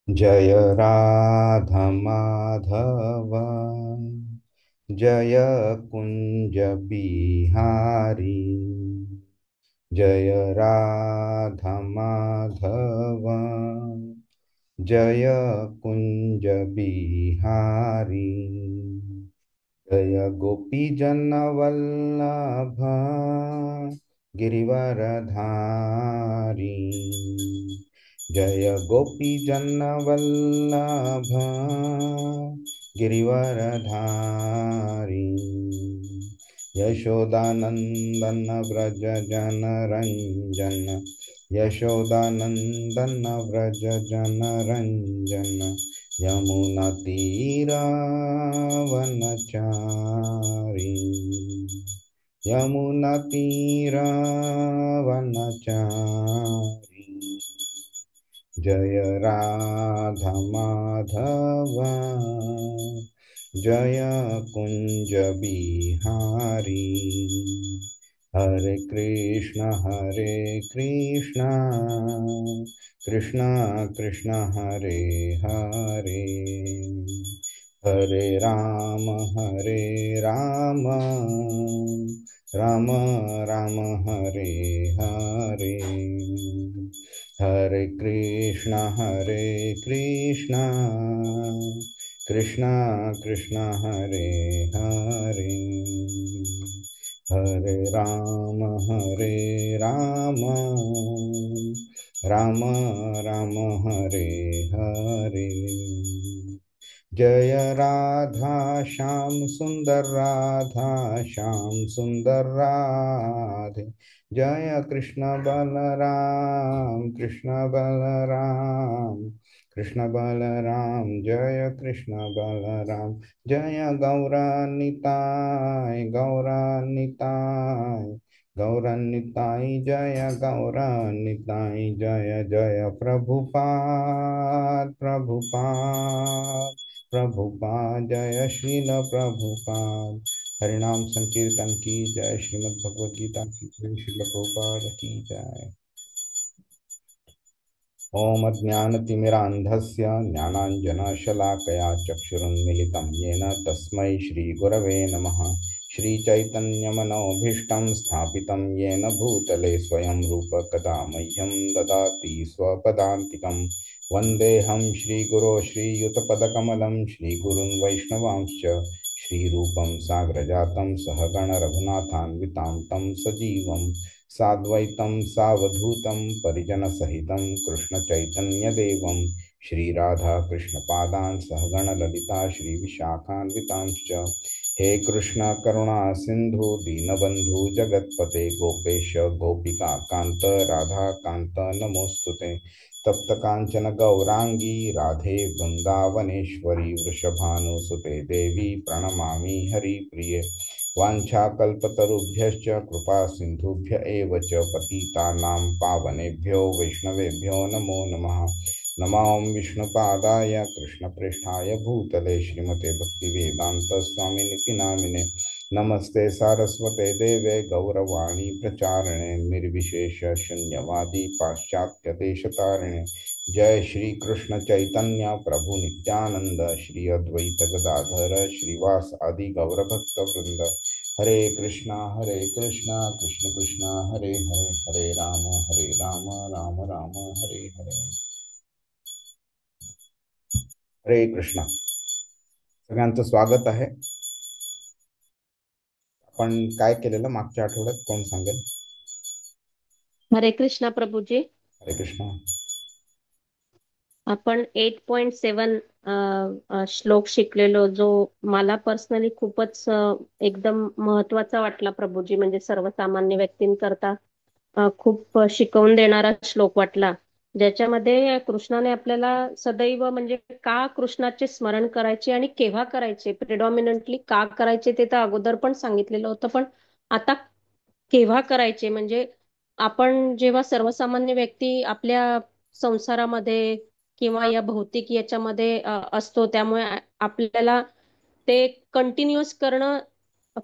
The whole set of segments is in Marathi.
जय राधा माधव, जय कुंज बिहारी। जय राधा माधव, जय कुंज बिहारी। जय गोपी जन वल्लभ गिरिवरधारी। जय गोपी जन वल्लभ गिरिवरधारी। यशोदानंदन व्रज जन रंजन, यशोदानंदन व्रज जन रंजन। यमुना तीरावनचारी, यमुना तीरावनचारी। जय राधा माधव, जय कुंज बिहारी। हरे कृष्ण कृष्ण कृष्ण हरे हरे, हरे राम राम राम हरे हरे। हरे कृष्ण कृष्ण कृष्ण कृष्ण हरे हरे, हरे राम राम राम हरे हरे। जय राधा श्याम सुंदर, राधा श्याम सुंदर राधे। जय कृष्ण बलराम, कृष्ण बलराम, कृष्ण बलराम। जय कृष्ण बलराम। जय गौरानिताय, गौरानिताय, गौरानिताय। जय गौरानिताय। जय जय प्रभुपाद, प्रभुपाद, प्रभुपाद। जय श्रील प्रभुपाद। हरिनाम संकीर्तन की जय, श्रीमद् भगवद गीता की जय, श्रील प्रभुपाद की जय। ओम अज्ञानतिमिरान्धस्य ज्ञानाञ्जनशलाकया चक्षुरुन्मिलितं येन तस्मै श्रीगुरवे नमः। श्रीचैतन्यमनोभीष्टं स्थापितं येन भूतले स्वयं रूप कदा मह्यं ददाति स्वपदान्तिकं। वन्देऽहं श्रीगुरो श्रीयुतपदकमलं, श्रीगुरुन् वैष्णवांश्च श्रीरूपं साग्रजातं सहगण रघुनाथान्वितां तं सजीवं साद्वैतं सावधूतं परिजनसहितं कृष्णचैतन्यदेवं श्रीराधाकृष्णपादान् सहगण ललिता श्रीविशाखान्वितांश्च। हे कृष्ण करुणा सिन्धु दीनबन्धु जगत्पते, गोपेश गोपिका कान्त राधाकान्त नमोऽस्तुते। तप्त कांचन गौरांगी राधे वृंदावनेश्वरी, वृषभानुसुते देवी प्रणमामि हरिप्रिये। वाञ्छाकल्पतरुभ्यश्च कृपा सिन्धुभ्य एव च पतितानां पावनेभ्यो वैष्णवेभ्यो नमो नमः। नमो विष्णुपादाय कृष्णप्रेष्ठाय भूतले श्रीमते भक्तिवेदान्तस्वामिनिति नामिने। नमस्ते सारस्वते देवे गौरवाणी प्रचारिणे, निर्विशेष शून्यवादी पाश्चात्य देशतारिणे। जय श्री कृष्ण चैतन्य प्रभु नित्यानंद, श्री अद्वैत गदाधर श्रीवास आदि गौरभक्त वृंद। हरे कृष्णा कृष्ण कृष्ण हरे हरे, हरे राम राम राम हरे हरे। हरे कृष्णा। सगळ्यांचं स्वागत आहे। आपण काय केलेलं मागच्या आठवड्यात कोण सांगेल? हरे कृष्णा प्रभूजी. हरे कृष्णा। आपण 8.7 श्लोक शिकलेलो, जो मला पर्सनली खूपच एकदम महत्वाचा वाटला प्रभूजी. म्हणजे सर्वसामान्य व्यक्तींकरता खूप शिकवून देणारा श्लोक वाटला, ज्याच्यामध्ये कृष्णाने आपल्याला सदैव म्हणजे का कृष्णाचे स्मरण करायचे आणि केव्हा करायचे, प्रिडॉमिनंटली का करायचे ते तर अगोदर पण सांगितलेलं होतं, पण आता केव्हा करायचे. म्हणजे आपण जेव्हा सर्वसामान्य व्यक्ती आपल्या संसारामध्ये किंवा या भौतिक याच्यामध्ये असतो, त्यामुळे आपल्याला ते कंटिन्युअस करणं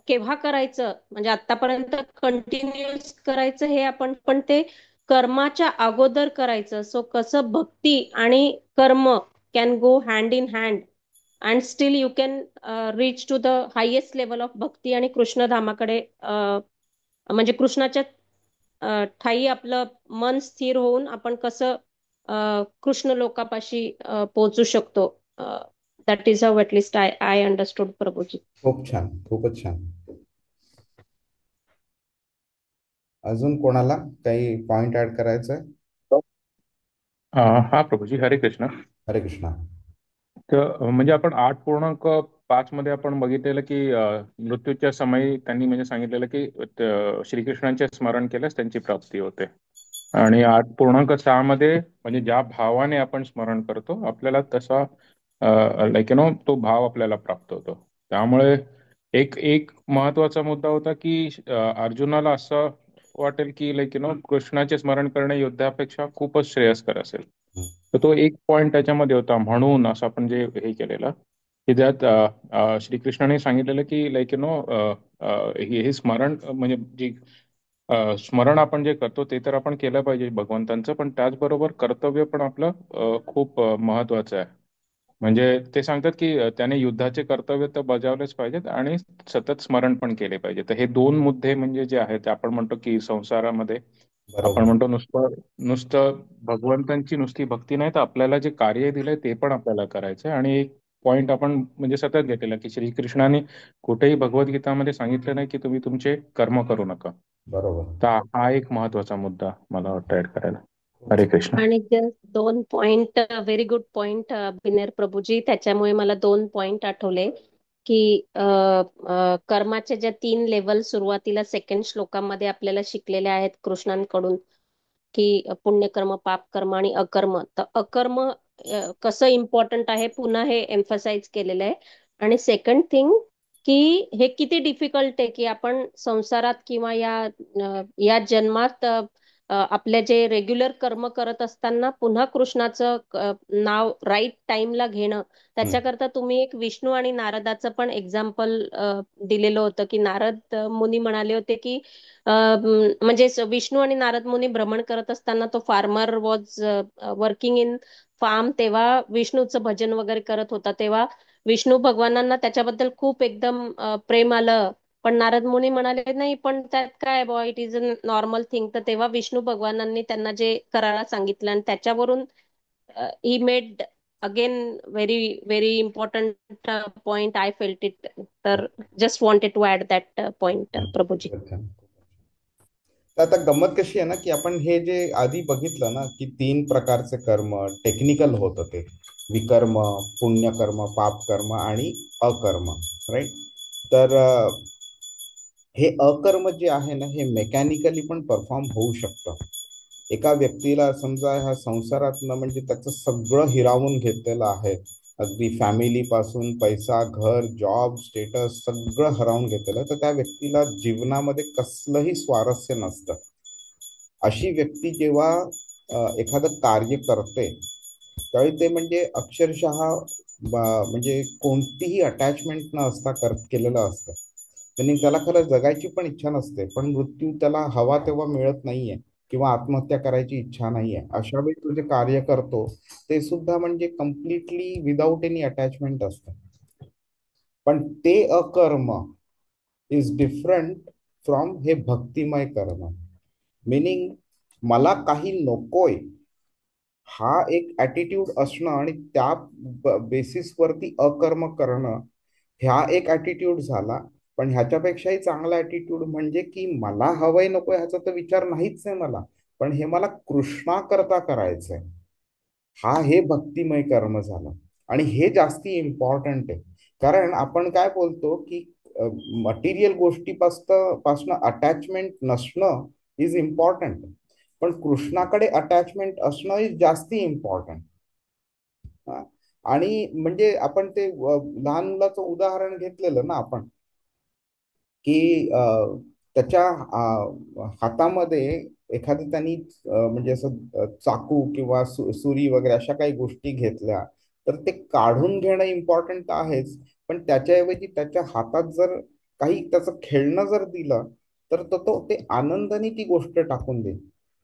केव्हा करायचं, म्हणजे आतापर्यंत कंटिन्युअस करायचं हे आपण, पण ते कर्माच्या अगोदर करायचं. सो कसं भक्ती आणि कर्म can go hand in hand and still you can reach to the highest level of भक्ती आणि कृष्ण धामाकडे म्हणजे कृष्णाच्या ठाई आपलं मन स्थिर होऊन आपण कसं कृष्ण लोकापाशी पोहोचू शकतो. That is how at least I I understood Prabhuji. खूप छान, खूपच छान. अजून कोणाला काही पॉइंट ऍड करायचा आहे? हा प्रभूजी, हरे कृष्ण. हरे कृष्णा. तर म्हणजे आपण 8.5 मध्ये आपण बघितलेलं की मृत्यूच्या समयी त्यांनी म्हणजे सांगितलेलं की श्रीकृष्णांचे स्मरण केल्यास त्यांची प्राप्ती होते. आणि 8.6 मध्ये म्हणजे ज्या भावाने आपण स्मरण करतो आपल्याला तसा लाईक तो भाव आपल्याला प्राप्त होतो. त्यामुळे एक एक महत्वाचा मुद्दा होता की अर्जुनाला असं वाटेल की कृष्णाचे स्मरण करणे युद्धापेक्षा खूपच श्रेयस्कर असेल. तर तो एक पॉइंट त्याच्यामध्ये होता, म्हणून असं आपण जे हे केलेलं की त्यात श्रीकृष्णाने सांगितलेलं की हे स्मरण म्हणजे जी स्मरण आपण जे करतो ते तर आपण केलं पाहिजे भगवंतांचं, पण त्याचबरोबर कर्तव्य पण आपलं खूप महत्वाचं आहे. म्हणजे ते सांगतात की त्याने युद्धाचे कर्तव्य तर बजावलेच पाहिजेत आणि सतत स्मरण पण केले पाहिजे. तर हे दोन मुद्दे म्हणजे जे आहेत ते आपण म्हणतो की संसारामध्ये आपण बरोबर. म्हणतो नुसतं नुसतं भगवंतांची नुसती भक्ती नाही तर आपल्याला जे कार्य दिलंय ते पण आपल्याला करायचं आहे. आणि एक पॉइंट आपण म्हणजे सतत घेतलेला की श्रीकृष्णाने कुठेही भगवद्गीतामध्ये सांगितलं नाही की तुम्ही तुमचे कर्म करू नका. बरोबर. तर हा एक महत्वाचा मुद्दा मला वाटतं ऍड करायला. खूप हरे छान. कृष्ण. आणि जस्ट दोन पॉइंट, व्हेरी गुड पॉइंट बिनेर प्रभूजी. त्याच्यामुळे मला दोन पॉइंट आठवले की कर्माच्या ज्या 3 लेवल सुरुवातीला सेकंड श्लोकामध्ये आपल्याला शिकलेल्या आहेत कृष्णांकडून, की पुण्यकर्म, पापकर्म आणि अकर्म. तर अकर्म कसं इम्पॉर्टंट आहे पुन्हा हे एम्फसाइज केलेलं आहे. आणि सेकंड थिंग की हे किती डिफिकल्ट आहे की आपण संसारात किंवा या जन्मात आपल्या जे रेग्युलर कर्म करत असताना पुन्हा कृष्णाचं नाव राईट टाइमला घेणं. त्याच्याकरता तुम्ही एक विष्णू आणि नारदाचं पण एक्झाम्पल दिलेलं होतं की नारद मुनी म्हणाले होते की म्हणजे विष्णू आणि नारद मुनी भ्रमण करत असताना तो farmer was working in farm, तेव्हा विष्णूचं भजन वगैरे करत होता, तेव्हा विष्णू भगवानांना त्याच्याबद्दल खूप एकदम प्रेम आलं. पण नारद मुनी म्हणाले नाही पण त्यात काय बॉ, it is a normal thing. तर तेव्हा विष्णू भगवानांनी त्यांना जे करायला सांगितलं आणि त्याच्यावरून he made again very very important point. I felt it. तर just wanted to add that point Prabhuji. खूपच छान. तर आता गंमत कशी आहे ना की आपण हे जे आधी बघितलं ना की 3 प्रकारचे कर्म टेक्निकल होतं, ते विकर्म, पुण्यकर्म, पापकर्म आणि अकर्म, राईट? तर हे अकर्म जे आहे ना हे मेकॅनिकली पण परफॉर्म होऊ शकतं. एका व्यक्तीला समजा ह्या संसारातनं म्हणजे त्याचं सगळं हिरावून घेतलेलं आहे, अगदी फॅमिली पासून पैसा, घर, जॉब, स्टेटस सगळं हरवून घेतलेलं, तर त्या व्यक्तीला जीवनामध्ये कसलंही स्वारस्य नसतं. अशी व्यक्ती जेव्हा एखादं कार्य करते त्यावेळी ते म्हणजे अक्षरशः म्हणजे कोणतीही अटॅचमेंट न असता केलेलं असतं. त्यांनी त्याला खरं जगायची पण इच्छा नसते, पण मृत्यू त्याला हवा तेव्हा मिळत नाहीये किंवा आत्महत्या करायची इच्छा नाहीये. अशा वेळी तो जे कार्य करतो ते सुद्धा म्हणजे कम्प्लिटली विदाऊट एनी अटॅचमेंट असतं. पण ते अकर्म इज डिफरंट फ्रॉम हे भक्तिमय कर्म. मिनिंग मला काही नकोय हा एक ऍटिट्यूड असणं आणि त्या बेसिसवरती अकर्म करणं, ह्या एक ऍटिट्यूड झाला. पण ह्याच्यापेक्षाही चांगला ऍटिट्यूड म्हणजे की मला हवंय नकोय ह्याचा तर विचार नाहीच आहे मला, पण हे मला कृष्णाकरता करायचंय. हे भक्तिमय कर्म झालं. आणि हे जास्ती इम्पॉर्टंट आहे. कारण आपण काय बोलतो की मटेरियल गोष्टीपासून अटॅचमेंट नसणं इज इम्पॉर्टंट, पण कृष्णाकडे अटॅचमेंट असणं इज जास्ती इम्पॉर्टंट. आणि म्हणजे आपण ते लहान मुलाचं उदाहरण घेतलेलं ना आपण, की त्याच्या हातामध्ये एखादी त्यांनी म्हणजे असं चाकू किंवा सुरी वगैरे अशा काही गोष्टी घेतल्या, तर ते काढून घेणं इम्पॉर्टंट आहेच, पण त्याच्याऐवजी त्याच्या हातात जर काही त्याचं खेळणं जर दिलं तर तो ते आनंदाने ती गोष्ट टाकून देईल.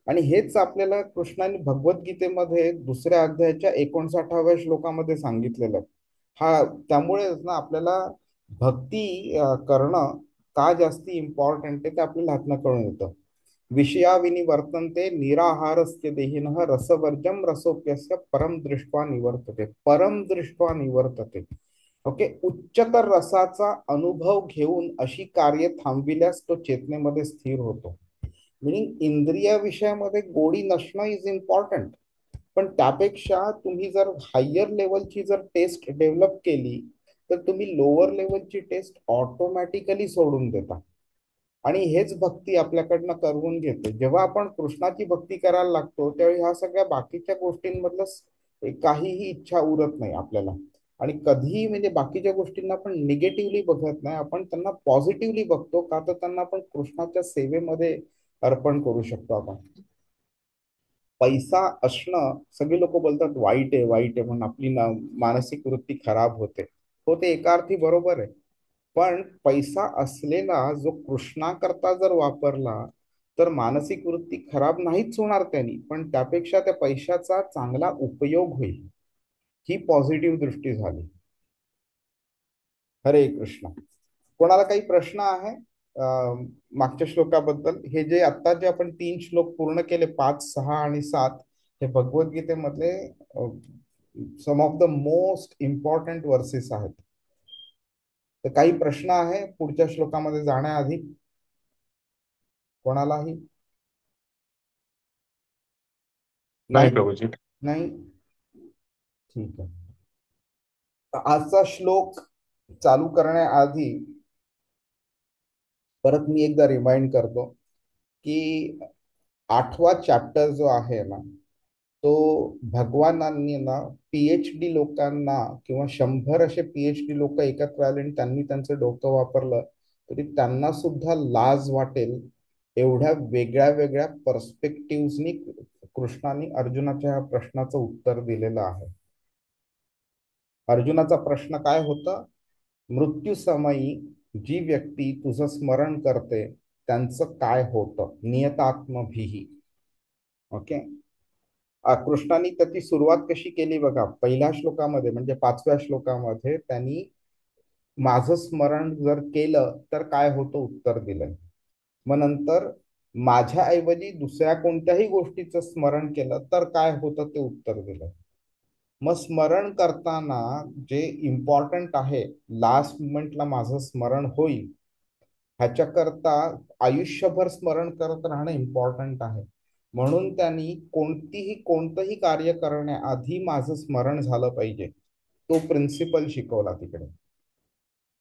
आणि हेच आपल्याला कृष्णाने भगवद्गीतेमध्ये दुसऱ्या अध्यायाच्या 59व्या श्लोकामध्ये सांगितलेलं आहे. त्यामुळेच ना आपल्याला भक्ती करणं का जास्ती इम्पॉर्टंट आहे ते आपल्याला ह्यातनं कळून येतं. विषयाविनी वर्तन्ते निराहारस्य देहिनः रसवर्जम रसोप्यस्य परम दृष्ट्वा निवर्तते. परम दृष्ट्वा निवर्तते. ओके, उच्चतर रसाचा अनुभव घेऊन अशी कार्य थांबविल्यास तो चेतनेमध्ये स्थिर होतो. मिनिंग इंद्रिय विषयामध्ये गोडी नसणं इज इम्पॉर्टंट, पण त्यापेक्षा तुम्ही जर हायर लेवलची जर टेस्ट डेव्हलप केली तर तुम्ही लोअर लेवलची टेस्ट ऑटोमॅटिकली सोडून देता. आणि हेच भक्ती आपल्याकडनं करवून घेते. जेव्हा आपण कृष्णाची भक्ती करायला लागतो त्यावेळी ह्या सगळ्या बाकीच्या गोष्टींमधलं काहीही इच्छा उरत नाही आपल्याला. आणि कधीही म्हणजे बाकीच्या गोष्टींना आपण निगेटिव्हली बघत नाही, आपण त्यांना पॉझिटिव्हली बघतो. का तर त्यांना आपण कृष्णाच्या सेवेमध्ये अर्पण करू शकतो. आपण पैसा असणं सगळे लोक बोलतात वाईट आहे वाईट आहे म्हणून आपली मानसिक वृत्ती खराब होते. हो, ते एका अर्थी बरोबर आहे. पण पैसा असलेला जो कृष्णाकरता जर वापरला तर मानसिक वृत्ती खराब नाहीच होणार त्यांनी, पण त्यापेक्षा त्या पैशाचा चांगला उपयोग होईल. ही पॉझिटिव्ह दृष्टी झाली. हरे कृष्ण. कोणाला काही प्रश्न आहे मागच्या श्लोकाबद्दल? हे जे आता जे आपण 3 श्लोक पूर्ण केले, 5, 6 आणि 7, हे भगवद्गीतेमधले some of the most important verses आहेत. तर काही प्रश्न आहे पुढच्या श्लोकामध्ये जाण्याआधी कोणालाही? नाही नाही. प्रभूजी. नाही, ठीक आहे. आजचा श्लोक चालू करण्याआधी परत मी एकदा रिमाइंड करतो की 8वा चॅप्टर जो आहे ना, तो भगवानांनी ना पीएचडी लोकांना किंवा 100 असे पीएचडी लोक एकत्र आले आणि त्यांनी त्यांचं डोकं वापरलं तरी त्यांना सुद्धा लाज वाटेल एवढ्या वेगळ्या वेगळ्या पर्स्पेक्टिव्हनी कृष्णाने अर्जुनाच्या ह्या प्रश्नाचं उत्तर दिलेलं आहे. अर्जुनाचा प्रश्न काय होता? मृत्यू समयी जी व्यक्ती तुझं स्मरण करते त्यांचं काय होतं? नियतात्मभिः. ओके. कृष्णाने त्याची सुरुवात कशी केली बघा. पहिल्या श्लोकामध्ये म्हणजे 5व्या श्लोकामध्ये त्यांनी माझं स्मरण जर केलं तर काय होतं उत्तर दिलंय. मग नंतर माझ्या ऐवजी दुसऱ्या कोणत्याही गोष्टीचं स्मरण केलं तर काय होतं ते उत्तर दिलंय. मग स्मरण करताना जे इम्पॉर्टंट आहे, लास्ट मोमेंटला माझं स्मरण होईल ह्याच्याकरता आयुष्यभर स्मरण करत राहणं इम्पॉर्टंट आहे. म्हणून त्यांनी कोणतंही कार्य करण्याआधी माझं स्मरण झालं पाहिजे, तो प्रिन्सिपल शिकवला तिकडे.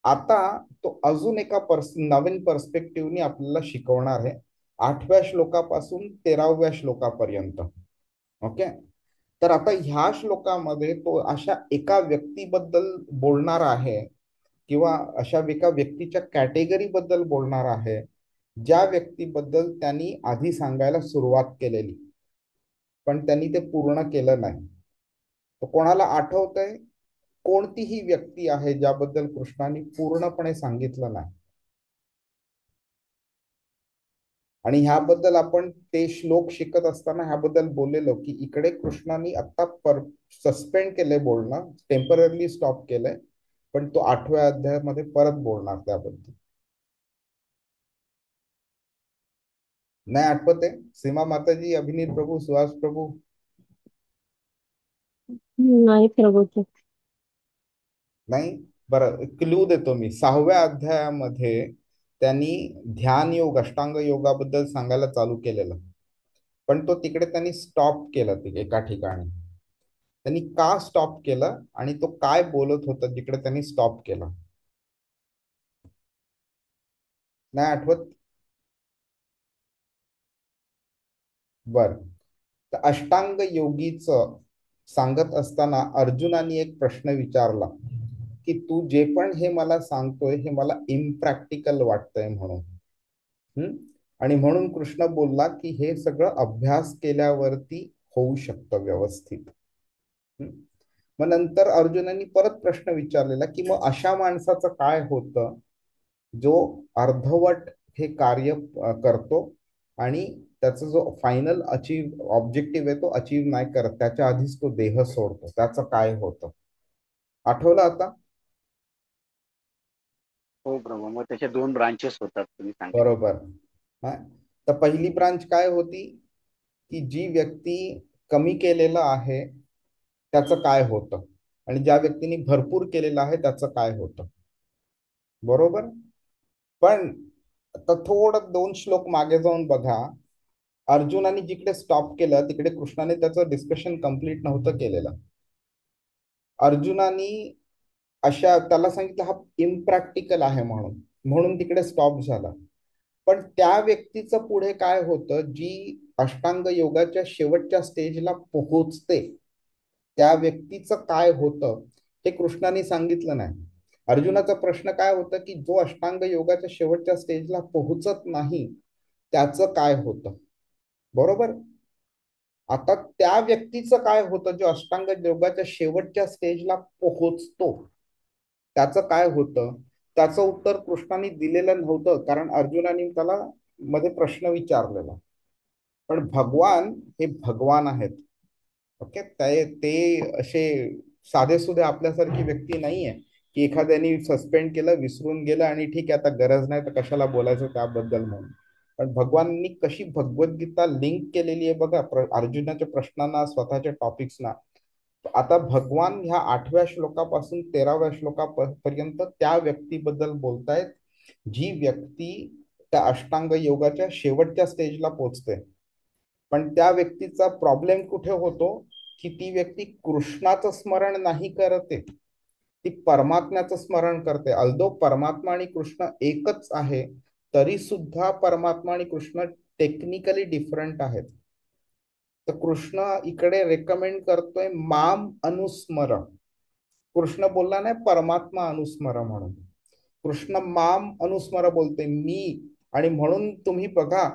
आता तो अजून एका नवीन पर्स्पेक्टिव्हनी आपल्याला शिकवणार आहे 8व्या श्लोकापासून 13व्या श्लोकापर्यंत. ओके. तर आता ह्या श्लोकामध्ये तो अशा एका व्यक्तीबद्दल बोलणार आहे किंवा अशा एका व्यक्तीच्या कॅटेगरी बद्दल बोलणार आहे ज्या व्यक्तीबद्दल त्यांनी आधी सांगायला सुरुवात केलेली पण त्यांनी ते पूर्ण केलं नाही. तर कोणाला आठवतंय कोणतीही व्यक्ती आहे ज्याबद्दल कृष्णाने पूर्णपणे सांगितलं नाही? आणि ह्याबद्दल आपण ते श्लोक शिकत असताना ह्याबद्दल बोललेलो की इकडे कृष्णाने आता सस्पेंड केलंय बोलणं, टेम्पररली स्टॉप केलंय, पण तो 8व्या अध्यायामध्ये परत बोलणार त्याबद्दल. नाही आठवत आहे? सीमा माताजी, अभिनीत प्रभू, सुहास प्रभू? नाही प्रभूजी. नाही. बरं, क्लू देतो मी. 6व्या अध्यायामध्ये त्यांनी ध्यान योग, अष्टांग योगाबद्दल सांगायला चालू केलेलं, पण तो तिकडे त्यांनी स्टॉप केला एका ठिकाणी. त्यांनी का स्टॉप केलं आणि तो काय बोलत होता जिकडे त्यांनी स्टॉप केला? नाही आठवत? बर. तर अष्टांग योगीचं सांगत असताना अर्जुनाने एक प्रश्न विचारला की तू जे पण हे मला सांगतोय हे मला इम्प्रॅक्टिकल वाटतंय म्हणून. आणि म्हणून कृष्ण बोलला की हे सगळं अभ्यास केल्यावरती होऊ शकतं व्यवस्थित. मग नंतर अर्जुनाने परत प्रश्न विचारलेला की मग अशा माणसाचं काय होतं जो अर्धवट हे कार्य करतो आणि त्याचा जो फायनल ऑब्जेक्टिव्ह आहे तो अचीव्ह नाही करत, त्याच्या आधीच तो देह सोडतो, त्याचं काय होतं? आठवलं आता? हो प्रभू, मग त्याचे दोन ब्रांचेस होतात तुम्ही सांगितलं. बरोबर. हा, तर पहिली ब्रांच काय होती की जी व्यक्ती कमी केलेलं आहे त्याचं काय होतं, आणि ज्या व्यक्तीने भरपूर केलेलं आहे त्याचं काय होतं. बरोबर. पण आता थोडं 2 श्लोक मागे जाऊन बघा. अर्जुनाने जिकडे स्टॉप केलं तिकडे कृष्णाने त्याचं डिस्कशन कंप्लीट नव्हतं केलेलं. अर्जुनानी त्याला सांगितलं हा इम्प्रॅक्टिकल आहे म्हणून, म्हणून तिकडे स्टॉप झाला. पण त्या व्यक्तीचं पुढे काय होतं, जी अष्टांग योगाच्या शेवटच्या स्टेजला पोहोचते त्या व्यक्तीचं काय होतं हे कृष्णाने सांगितलं नाही. अर्जुनाचा प्रश्न काय होता की जो अष्टांग योगाच्या शेवटच्या स्टेजला पोहोचत नाही त्याचं काय होतं. बरोबर. आता त्या व्यक्तीचं काय होतं जो अष्टांग योगाच्या शेवटच्या स्टेजला पोहोचतो, त्याचं काय होतं, त्याचं उत्तर कृष्णाने दिलेलं नव्हतं, कारण अर्जुनाने त्याला मध्ये प्रश्न विचारलेला. पण भगवान हे भगवान आहेत. ओके. ते असे साधेसुधे आपल्यासारखी व्यक्ती नाहीये की एखाद्याने सस्पेंड केलं, विसरून गेलं आणि ठीक आहे आता गरज नाही तर कशाला बोलायचं त्याबद्दल म्हणून. पण भगवाननी कशी भगवद्गीता लिंक केलेली आहे बघा, अर्जुनाच्या प्रश्नांना, स्वतःच्या टॉपिक्सना. आता भगवान ह्या 8व्या श्लोकापासून 13व्या श्लोकापर्यंत त्या व्यक्तीबद्दल बोलतायत जी व्यक्ती त्या अष्टांग योगाच्या शेवटच्या स्टेजला पोहोचते. पण त्या व्यक्तीचा प्रॉब्लेम कुठे होतो की ती व्यक्ती कृष्णाचं स्मरण नाही करते, ती परमात्म्याचं स्मरण करते. अल्दो परमात्मा आणि कृष्ण एकच आहे तरी सुद्धा परमात्मा आणि कृष्ण टेक्निकली डिफरंट आहेत. तर कृष्ण इकडे रेकमेंड करतोय माम अनुस्मर. कृष्ण बोलला नाही परमात्मा अनुस्मर म्हणून, कृष्ण माम अनुस्मर बोलते, मी. आणि म्हणून तुम्ही बघा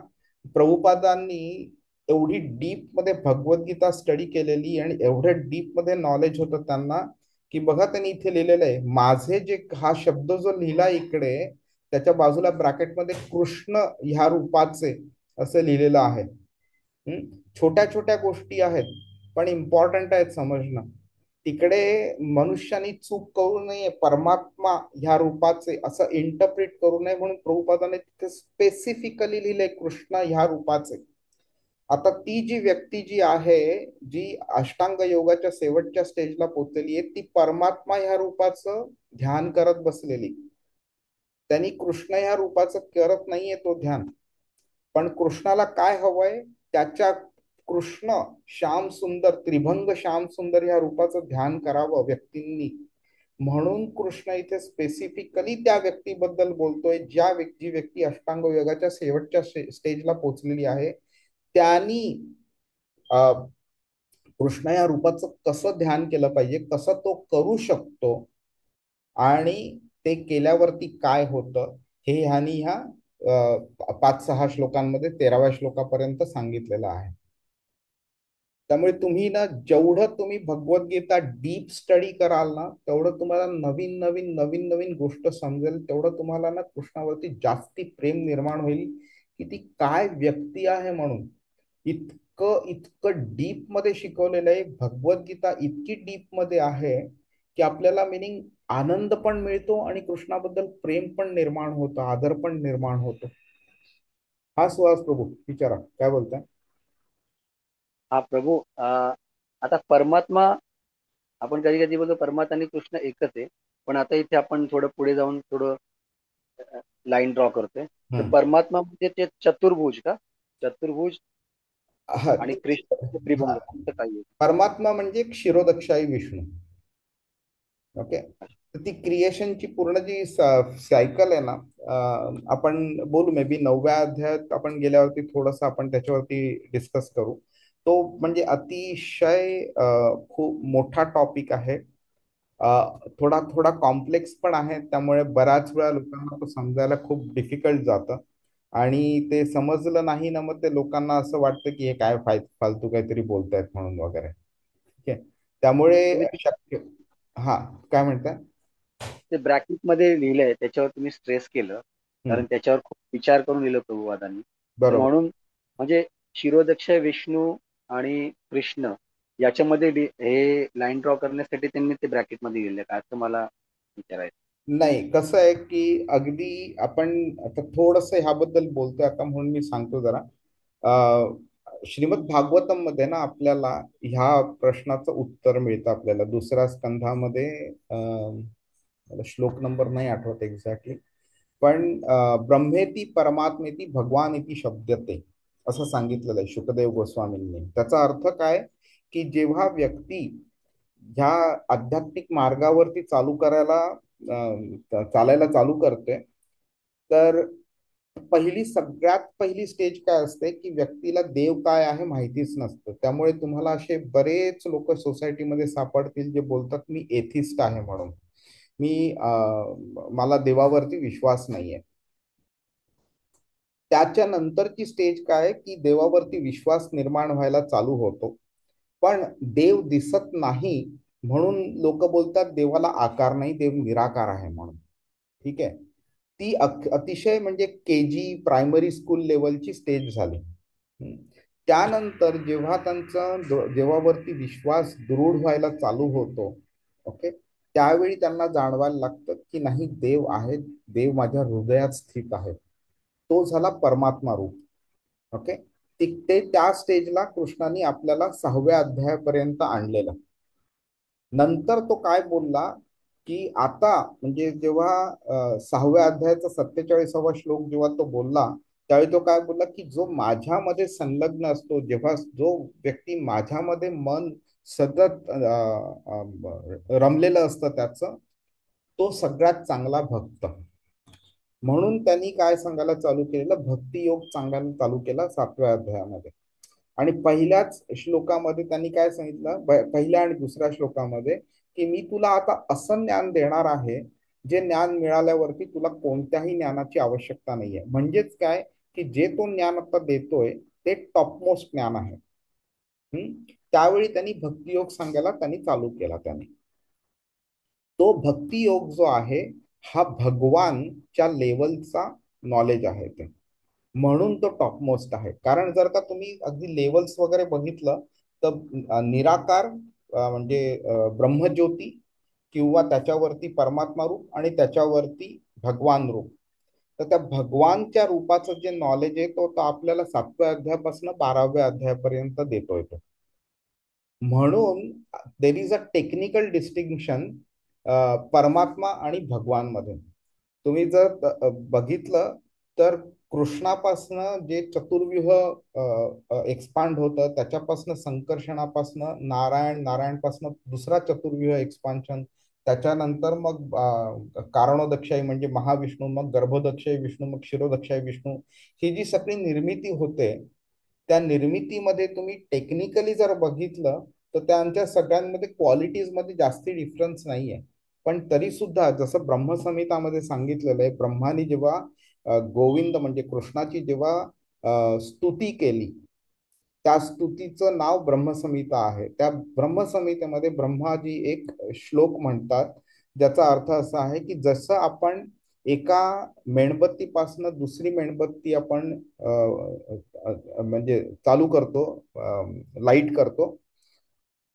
प्रभुपादांनी एवढी डीप मध्ये भगवद्गीता स्टडी केलेली आणि एवढं डीप मध्ये नॉलेज होतं त्यांना की बघा त्यांनी इथे लिहिलेलं आहे, माझे जे हा शब्द जो लिहिला इकडे त्याच्या बाजूला ब्रॅकेटमध्ये कृष्ण ह्या रूपाचे असं लिहिलेलं आहे. छोट्या छोट्या गोष्टी आहेत पण इम्पॉर्टंट आहेत समजणं. तिकडे मनुष्यानी चूक करू नये, परमात्मा ह्या रूपाचे असं इंटरप्रिट करू नये म्हणून प्रभुपादाने तिथे स्पेसिफिकली लिहिले कृष्ण ह्या रूपाचे. आता ती जी व्यक्ती जी आहे जी अष्टांग योगाच्या शेवटच्या स्टेजला पोहोचलेली आहे ती परमात्मा ह्या रूपाचं ध्यान करत बसलेली. त्यांनी कृष्ण ह्या रूपाचं करत नाहीये तो ध्यान. पण कृष्णाला काय हवंय, त्याच्या कृष्ण श्याम सुंदर, त्रिभंग श्याम सुंदर ह्या रूपाचं ध्यान करावं व्यक्तींनी. म्हणून कृष्ण इथे स्पेसिफिकली त्या व्यक्तीबद्दल बोलतोय जी व्यक्ती अष्टांग योगाच्या शेवटच्या स्टेजला पोहोचलेली आहे. त्यांनी कृष्ण या रूपाचं कसं ध्यान केलं पाहिजे, कसं तो करू शकतो आणि ते केल्यावरती काय होतं हे ह्यानी ह्या 5-6 श्लोकांमध्ये 13व्या श्लोकापर्यंत सांगितलेलं आहे. त्यामुळे तुम्ही ना जेवढं तुम्ही भगवद्गीता डीप स्टडी कराल ना तेवढं तुम्हाला नवीन नवीन नवीन नवीन गोष्ट समजेल, तेवढं तुम्हाला ना कृष्णावरती जास्ती प्रेम निर्माण होईल की ती काय व्यक्ती आहे म्हणून. इतकं इतकं डीप मध्ये शिकवलेलं आहे भगवद्गीता, इतकी डीप मध्ये आहे की आपल्याला मिनिंग आनंद पण मिळतो आणि कृष्णाबद्दल प्रेम पण निर्माण होतं, आदर पण निर्माण होतो. हा सुहास प्रभू विचारा काय बोलताय. हा प्रभू, आता परमात्मा, आपण कधी कधी बोलतो परमात्मा आणि कृष्ण एकच आहे, पण आता इथे आपण थोडं पुढे जाऊन थोडं लाईन ड्रॉ करतोय. तर परमात्मा म्हणजे ते चतुर्भुज का? चतुर्भुज हा आणि कृष्ण त्रिभंग असं काही आहे? परमात्मा म्हणजे क्षीरोदक्षाई विष्णू. ओके. तर ती क्रिएशनची पूर्ण जी सायकल आहे ना, आपण बोलू मे बी 9व्या अध्यायात आपण गेल्यावरती थोडस आपण त्याच्यावरती डिस्कस करू. तो म्हणजे अतिशय खूप मोठा टॉपिक आहे. थोडा थोडा कॉम्प्लेक्स पण आहे, त्यामुळे बऱ्याच वेळा लोकांना तो समजायला खूप डिफिकल्ट जातं आणि ते समजलं नाही ना मग ते लोकांना असं वाटतं की हे काय फालतू काहीतरी बोलतायत म्हणून वगैरे. ठीक आहे. त्यामुळे तुम्ही शक्य. हा काय म्हणताय. ते ब्रॅकेट मध्ये लिहिलंय त्याच्यावर तुम्ही स्ट्रेस केलं, हम्म, कारण त्याच्यावर खूप विचार करून लिहिलं प्रभुवादांनी. तर बरोबर. म्हणून म्हणजे शिरोदक्ष विष्णू आणि कृष्ण याच्यामध्ये हे लाईन ड्रॉ करण्यासाठी त्यांनी ते ब्रॅकेटमध्ये लिहिलं का, असं मला विचारायचं. नाही, कसं आहे की अगदी आपण आता थोडस ह्याबद्दल बोलतोय आता म्हणून मी सांगतो जरा. श्रीमद भागवतम मध्ये ना आपल्याला ह्या प्रश्नाचं उत्तर मिळतं आपल्याला दुसऱ्या स्कंधामध्ये. मला श्लोक नंबर नाही आठवत एक्झॅक्टली, पण ब्रह्मेती परमात्मेती भगवान इति शब्दते असं सांगितलेलं आहे शुकदेव गोस्वामींनी. त्याचा अर्थ काय की जेव्हा व्यक्ती ह्या आध्यात्मिक मार्गावरती चालायला चालू करते, तर सगळ्यात पहिली स्टेज काय असते की व्यक्तीला देव काय आहे माहितीच नसतं. त्यामुळे तुम्हाला असे बरेच लोक सोसायटीमध्ये सापडतील जे बोलतात मी एथिस्ट आहे म्हणून, मला देवावरती विश्वास नाहीये. त्याच्या नंतरची स्टेज काय की देवावरती विश्वास निर्माण व्हायला चालू होतो, पण देव दिसत नाही म्हणून लोक बोलतात देवाला आकार नाही, देव निराकार आहे म्हणून. ठीक आहे, ती अतिशय म्हणजे केजी प्रायमरी स्कूल लेवलची स्टेज झाली. त्यानंतर जेव्हा त्यांचा देवावरती विश्वास दृढ व्हायला चालू होतो, ओके, त्यावेळी त्यांना जाणवायला लागतं की नाही देव आहे, देव माझ्या हृदयात स्थित आहे. तो झाला परमात्मा रूप. ओके, ते त्या स्टेजला कृष्णाने आपल्याला 6व्या अध्यायापर्यंत आणलेलं. नंतर तो काय बोलला की आता म्हणजे जेव्हा 6व्या अध्यायाचा 47वा श्लोक जेव्हा तो बोलला, त्यावेळी तो काय बोलला की जो माझ्यामध्ये संलग्न असतो, जेव्हा जो व्यक्ती माझ्यामध्ये मन सतत रमलेलं असतं त्याचं, तो सगळ्यात चांगला भक्त. म्हणून त्यांनी काय सांगायला चालू केलेलं, भक्तियोग सांगायला चालू केला 7व्या अध्यायामध्ये. आणि पहिल्याच श्लोकामध्ये त्यांनी काय सांगितलं, पहिल्या आणि दुसऱ्या श्लोकामध्ये, की मी तुला आता असं ज्ञान देणार आहे जे ज्ञान मिळाल्यावरती तुला कोणत्याही ज्ञानाची आवश्यकता नाहीये. म्हणजेच काय की जे तो ज्ञान आता देतोय ते टॉपमोस्ट ज्ञान आहे. त्यावेळी त्यांनी भक्तियोग सांगायला त्यांनी चालू केला. त्यांनी तो भक्तियोग जो आहे हा भगवानच्या लेवलचा नॉलेज आहे ते, म्हणून तो टॉपमोस्ट आहे. कारण जर का तुम्ही अगदी लेवल्स वगैरे बघितलं तर निराकार म्हणजे ब्रह्मज्योती, किंवा त्याच्यावरती परमात्मा रूप आणि त्याच्यावरती भगवान रूप. तर त्या भगवानच्या रूपाचं जे नॉलेज आहे तो आपल्याला 7व्या अध्यायापासून 12व्या अध्यायापर्यंत देतोय तो. म्हणून there is a technical distinction परमात्मा आणि भगवान मध्ये. तुम्ही जर बघितलं तर कृष्णापासनं जे चतुर्व्यूह एक्सपांड होतं, त्याच्यापासनं संकर्षणापासनं नारायणपासनं दुसरा चतुर्व्यूह एक्सपान्शन, त्याच्यानंतर मग कारणोदक्षाई म्हणजे महाविष्णू, मग गर्भोदक्षाई विष्णू, मग क्षीरोदक्षाई विष्णू, ही जी सगळी निर्मिती होते, त्या निर्मितीमध्ये तुम्ही टेक्निकली जर बघितलं तर त्यांच्या सगळ्यांमध्ये क्वालिटीज मध्ये जास्ती डिफरन्स नाहीये. पण तरी सुद्धा जसं ब्रह्मसंहितामध्ये सांगितलेलं आहे, ब्रह्माने जेव्हा गोविंद म्हणजे कृष्णाची जेव्हा स्तुती केली, त्या स्तुतीचं नाव ब्रह्मसंहिता आहे. त्या ब्रह्मसंहितेमध्ये ब्रह्माजी एक श्लोक म्हणतात ज्याचा अर्थ असा आहे की जसं आपण एका मेणबत्तीपासून दुसरी मेणबत्ती आपण म्हणजे चालू करतो, लाईट करतो,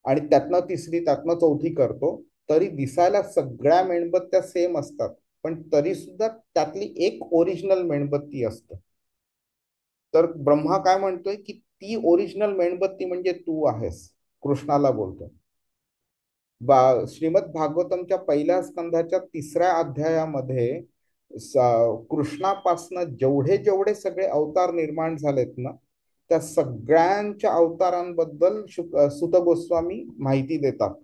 आणि त्यातनं तिसरी, त्यातनं चौथी करतो, तरी दिसायला सगळ्या मेणबत्त्या सेम असतात, पण तरी सुद्धा त्यातली एक ओरिजिनल मेणबत्ती असते. तर ब्रह्मा काय म्हणतोय की ती ओरिजिनल मेणबत्ती म्हणजे तू आहेस, कृष्णाला बोलतो. श्रीमद भागवतमच्या पहिल्या स्कंधाच्या 3ऱ्या अध्यायामध्ये कृष्णापासनं जेवढे जेवढे सगळे अवतार निर्माण झालेत ना, त्या सगळ्यांच्या अवतारांबद्दल सुत गोस्वामी माहिती देतात.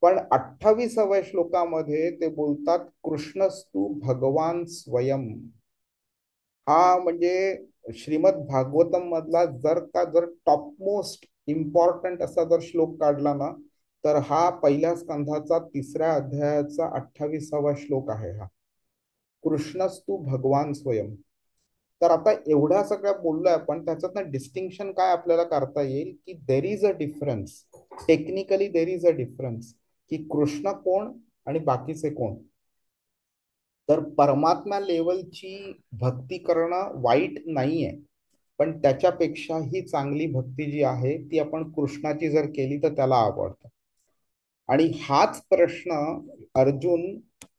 पण 28व्या श्लोकामध्ये ते बोलतात कृष्णस्तु भगवान स्वयं. हा म्हणजे श्रीमद भागवतम मधला जर टॉपमोस्ट इम्पॉर्टंट असा जर श्लोक काढला ना, तर हा पहिल्या स्कंधाचा 3ऱ्या अध्यायाचा 28वा श्लोक आहे. हा कृष्णस्तु भगवान स्वयं. तर आता एवढ्या सगळ्या बोललोय आपण, त्याच्यातनं डिस्टिंक्शन काय आपल्याला करता येईल की there is a difference, technically there is a difference, की कृष्ण कोण आणि बाकीचे कोण. तर परमात्मा लेवलची भक्ती करणं वाईट नाहीये, पण त्याच्यापेक्षा ही चांगली भक्ती जी आहे ती आपण कृष्णाची जर केली तर त्याला आवडतं. आणि हाच प्रश्न अर्जुन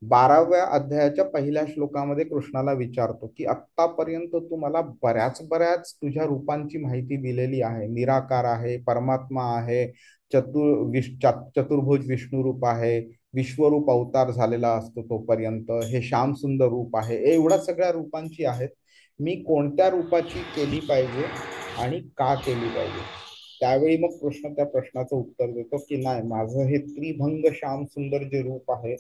12व्या अध्यायाच्या पहिल्या श्लोकामध्ये कृष्णाला विचारतो की आत्तापर्यंत तू मला बऱ्याच बऱ्याच तुझ्या रूपांची माहिती दिलेली आहे. निराकार आहे, परमात्मा आहे, चतुर्भुज विष्णू रूप आहे, विश्वरूप अवतार झालेला असतो तोपर्यंत, हे श्याम सुंदर रूप आहे, एवढ्या सगळ्या रूपांची आहेत. मी कोणत्या रूपाची केली पाहिजे आणि का केली पाहिजे? त्यावेळी मग कृष्ण त्या प्रश्नाचं उत्तर देतो की नाही, माझं हे त्रिभंग श्याम सुंदर जे रूप आहे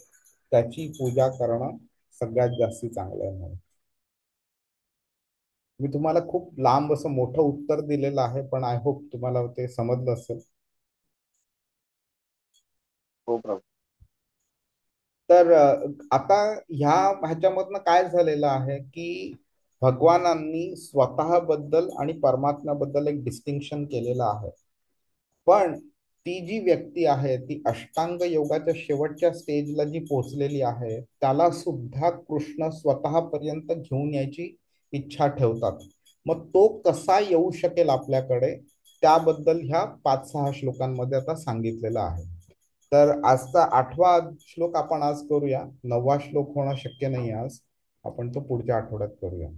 त्याची पूजा करणं सगळ्यात जास्ती चांगलं आहे म्हणून. मी तुम्हाला खूप लांब असं मोठं उत्तर दिलेलं आहे, पण आय होप तुम्हाला ते समजलं असेल. हो प्रभू. तर आता ह्याच्यामधनं काय झालेलं आहे की भगवानांनी स्वतःबद्दल आणि परमात्म्याबद्दल एक डिस्टिंक्शन केलेलं आहे. पण ती जी व्यक्ती आहे ती अष्टांग योगाच्या शेवटच्या स्टेजला जी पोहोचलेली आहे त्याला सुद्धा कृष्ण स्वतःपर्यंत घेऊन यायची इच्छा ठेवतात. मग तो कसा येऊ शकेल आपल्याकडे, त्याबद्दल ह्या 5-6 श्लोकांमध्ये आता सांगितलेलं आहे. तर आजचा 8वा श्लोक आपण आज करूया. 9वा श्लोक होणं शक्य नाही आज, आपण तो पुढच्या आठवड्यात करूया.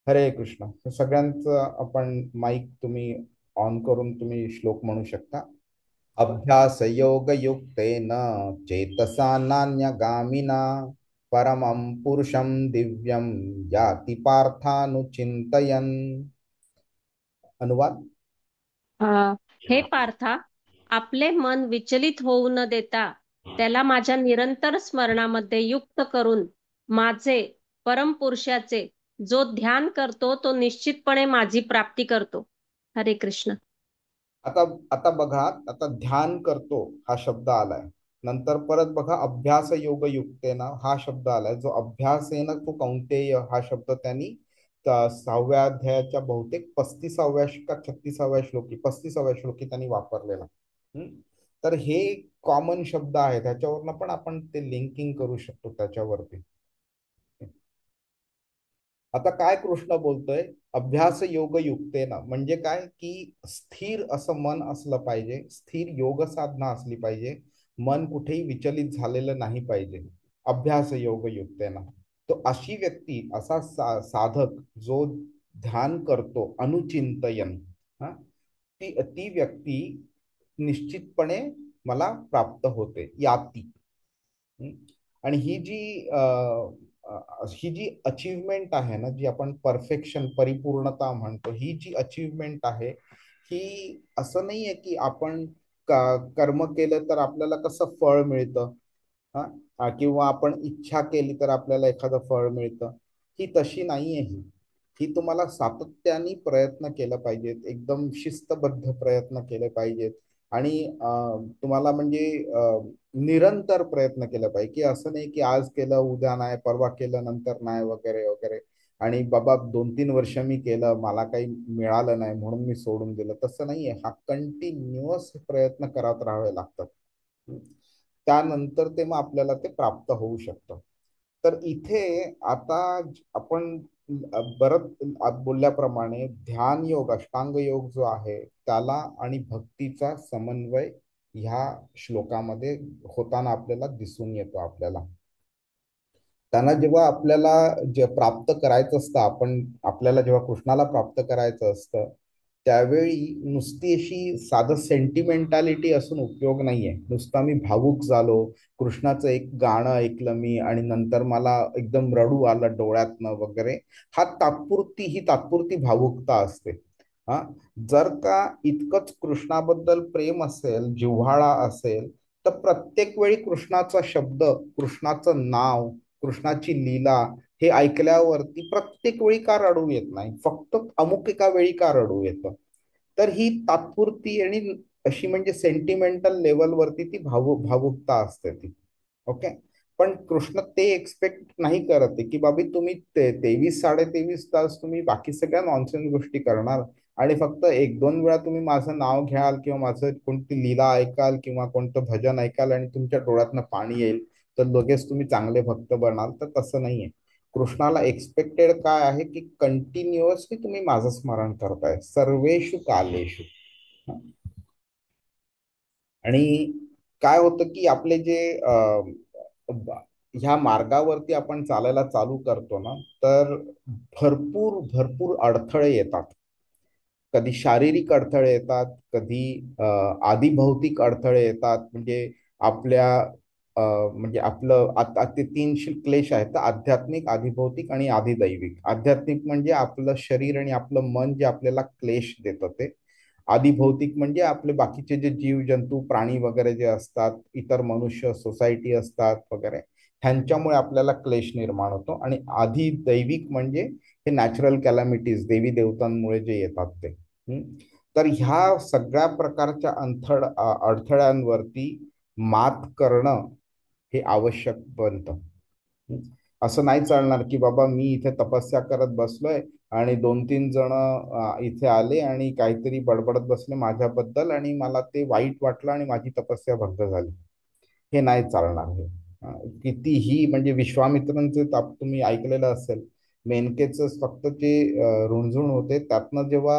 हरे कृष्ण. सगळ्यांचं आपण माईक तुम्ही ऑन करून तुम्ही श्लोक म्हणू शकता. अभ्यास योग युक्तेन चेतसा नान्यगामिना परमं पुरुषं दिव्यं याति पार्थानुचिंतयन्. अनुवाद. हे पार्था, आपले मन विचलित होऊ न देता त्याला माझ्या निरंतर स्मरणामध्ये युक्त करून माझे परमपुरुषाचे जो ध्यान करतो तो निश्चितपणे माझी प्राप्ती करतो. हरे कृष्ण. आता आता बघा, आता ध्यान करतो हा शब्द आलाय, नंतर परत बघा अभ्यास योग युक्तेन हा शब्द आलाय. जो अभ्यासेन तो कौंतेय हा शब्द त्यांनी 6व्या अध्यायाच्या बहुतेक 35व्या का 36व्या श्लोकी 35व्या श्लोकी त्यांनी वापरलेला. तर हे कॉमन शब्द आहे, त्याच्यावरनं पण आपण ते लिंकिंग करू शकतो त्याच्यावरती. आता काय कृष्ण बोलतोय, अभ्यास योग युक्तेनं म्हणजे काय की स्थिर असं मन असलं पाहिजे, स्थिर योग साधना असली पाहिजे, मन कुठेही विचलित झालेलं नाही पाहिजे. अभ्यास योग युक्तेनं तो अशी व्यक्ती, असा साधक जो ध्यान करतो अनुचिंतयन, हा, ती ती व्यक्ती निश्चितपणे मला प्राप्त होते, याती. आणि ही जी अचीवमेंट आहे ना, जी आपण परफेक्शन परिपूर्णता म्हणतो, ही जी अचीवमेंट आहे ही असं नाहीये की आपण कर्म केलं तर आपल्याला कसं फळ मिळतं, किंवा आपण इच्छा केली तर आपल्याला एखादं फळ मिळतं. ही तशी नाहीये. ही तुम्हाला सातत्याने प्रयत्न केला पाहिजेत, एकदम शिस्तबद्ध प्रयत्न केले पाहिजेत. आणि तुम्हाला म्हणजे निरंतर प्रयत्न केला पाहिजे, की असं नाही की आज केलं उद्या नाही, परवा केलं नंतर नाही, वगैरे वगैरे. आणि बाबा 2-3 वर्ष मी केलं, मला काही मिळालं नाही म्हणून मी सोडून दिलं, तसं नाहीये. हा कंटिन्युअस प्रयत्न करत राहावे लागतात. त्यानंतर ते मग आपल्याला ते प्राप्त होऊ शकतं. तर इथे आता आपण बरंच बोलल्याप्रमाणे ध्यान योग अष्टांग योग जो आहे त्याला आणि भक्तीचा समन्वय ह्या श्लोकामध्ये होताना आपल्याला दिसून येतो. त्यांना जेव्हा आपल्याला जे प्राप्त करायचं असतं, आपल्याला जेव्हा कृष्णाला प्राप्त करायचं असतं त्यावेळी नुसती अशी साधं सेंटिमेंटॅलिटी असून उपयोग नाहीये. नुसता मी भावुक झालो, कृष्णाचं एक गाणं ऐकलं मी आणि नंतर मला एकदम रडू आलं डोळ्यातनं वगैरे, ही तात्पुरती भावुकता असते. हा, जर का इतकंच कृष्णाबद्दल प्रेम असेल, जिव्हाळा असेल, तर प्रत्येक वेळी कृष्णाचा शब्द, कृष्णाचं नाव, कृष्णाची लीला हे ऐकल्यावरती प्रत्येक वेळी का रडू येत नाही, फक्त अमुक एका वेळी का रडू येतं? तर ही तात्पुरती आणि अशी म्हणजे सेंटिमेंटल लेवलवरती ती भावुकता असते ती. ओके. पण कृष्ण ते एक्सपेक्ट नाही करत की बाबी तुम्ही 23-23.5 तास तुम्ही बाकी सगळ्या नॉनसेन्स गोष्टी करणार आणि फक्त 1-2 वेळा तुम्ही माझं नाव घ्याल किंवा माझं कोणती लीला ऐकाल किंवा कोणतं भजन ऐकाल आणि तुमच्या डोळ्यातनं पाणी येईल तर लगेच तुम्ही चांगले भक्त बनाल, तर तसं नाहीये. कृष्णाला एक्सपेक्टेड काय आहे की कंटिन्युअसली तुम्ही माझं स्मरण करताय सर्वेषु कालेषु. आणि काय होतं की आपले जे ह्या मार्गावरती आपण चालायला चालू करतो ना, तर भरपूर भरपूर अडथळे येतात. कधी शारीरिक अडथळे येतात, कधी आदिभौतिक अडथळे येतात. म्हणजे आपल्या म्हणजे आपलं आता ते तीन क्लेश आहेत, आध्यात्मिक, आधिभौतिक आणि आधिदैविक. आध्यात्मिक म्हणजे आपलं शरीर आणि आपलं मन जे आपल्याला क्लेश देतं ते. आधिभौतिक म्हणजे आपले बाकीचे जे जीव जंतू प्राणी वगैरे जे असतात, इतर मनुष्य सोसायटी असतात वगैरे, ह्यांच्यामुळे आपल्याला क्लेश निर्माण होतो. आणि आधिदैविक म्हणजे हे नॅचरल कॅलॅमिटीज देवी देवतांमुळे जे येतात ते. तर ह्या सगळ्या प्रकारच्या अडथळ्यांवरती मात करणं हे आवश्यक बनतं. असं नाही चालणार की बाबा मी इथे तपस्या करत बसलोय आणि 2-3 जण इथे आले आणि काहीतरी बडबडत बसले माझ्याबद्दल आणि मला ते वाईट वाटलं आणि माझी तपस्या भंग झाली. हे नाही चालणार. हे कितीही म्हणजे विश्वामित्रांचे ताप तुम्ही ऐकलेलं असेल. मेनकेच फक्त ते रुणझुण होते, त्यातनं जेव्हा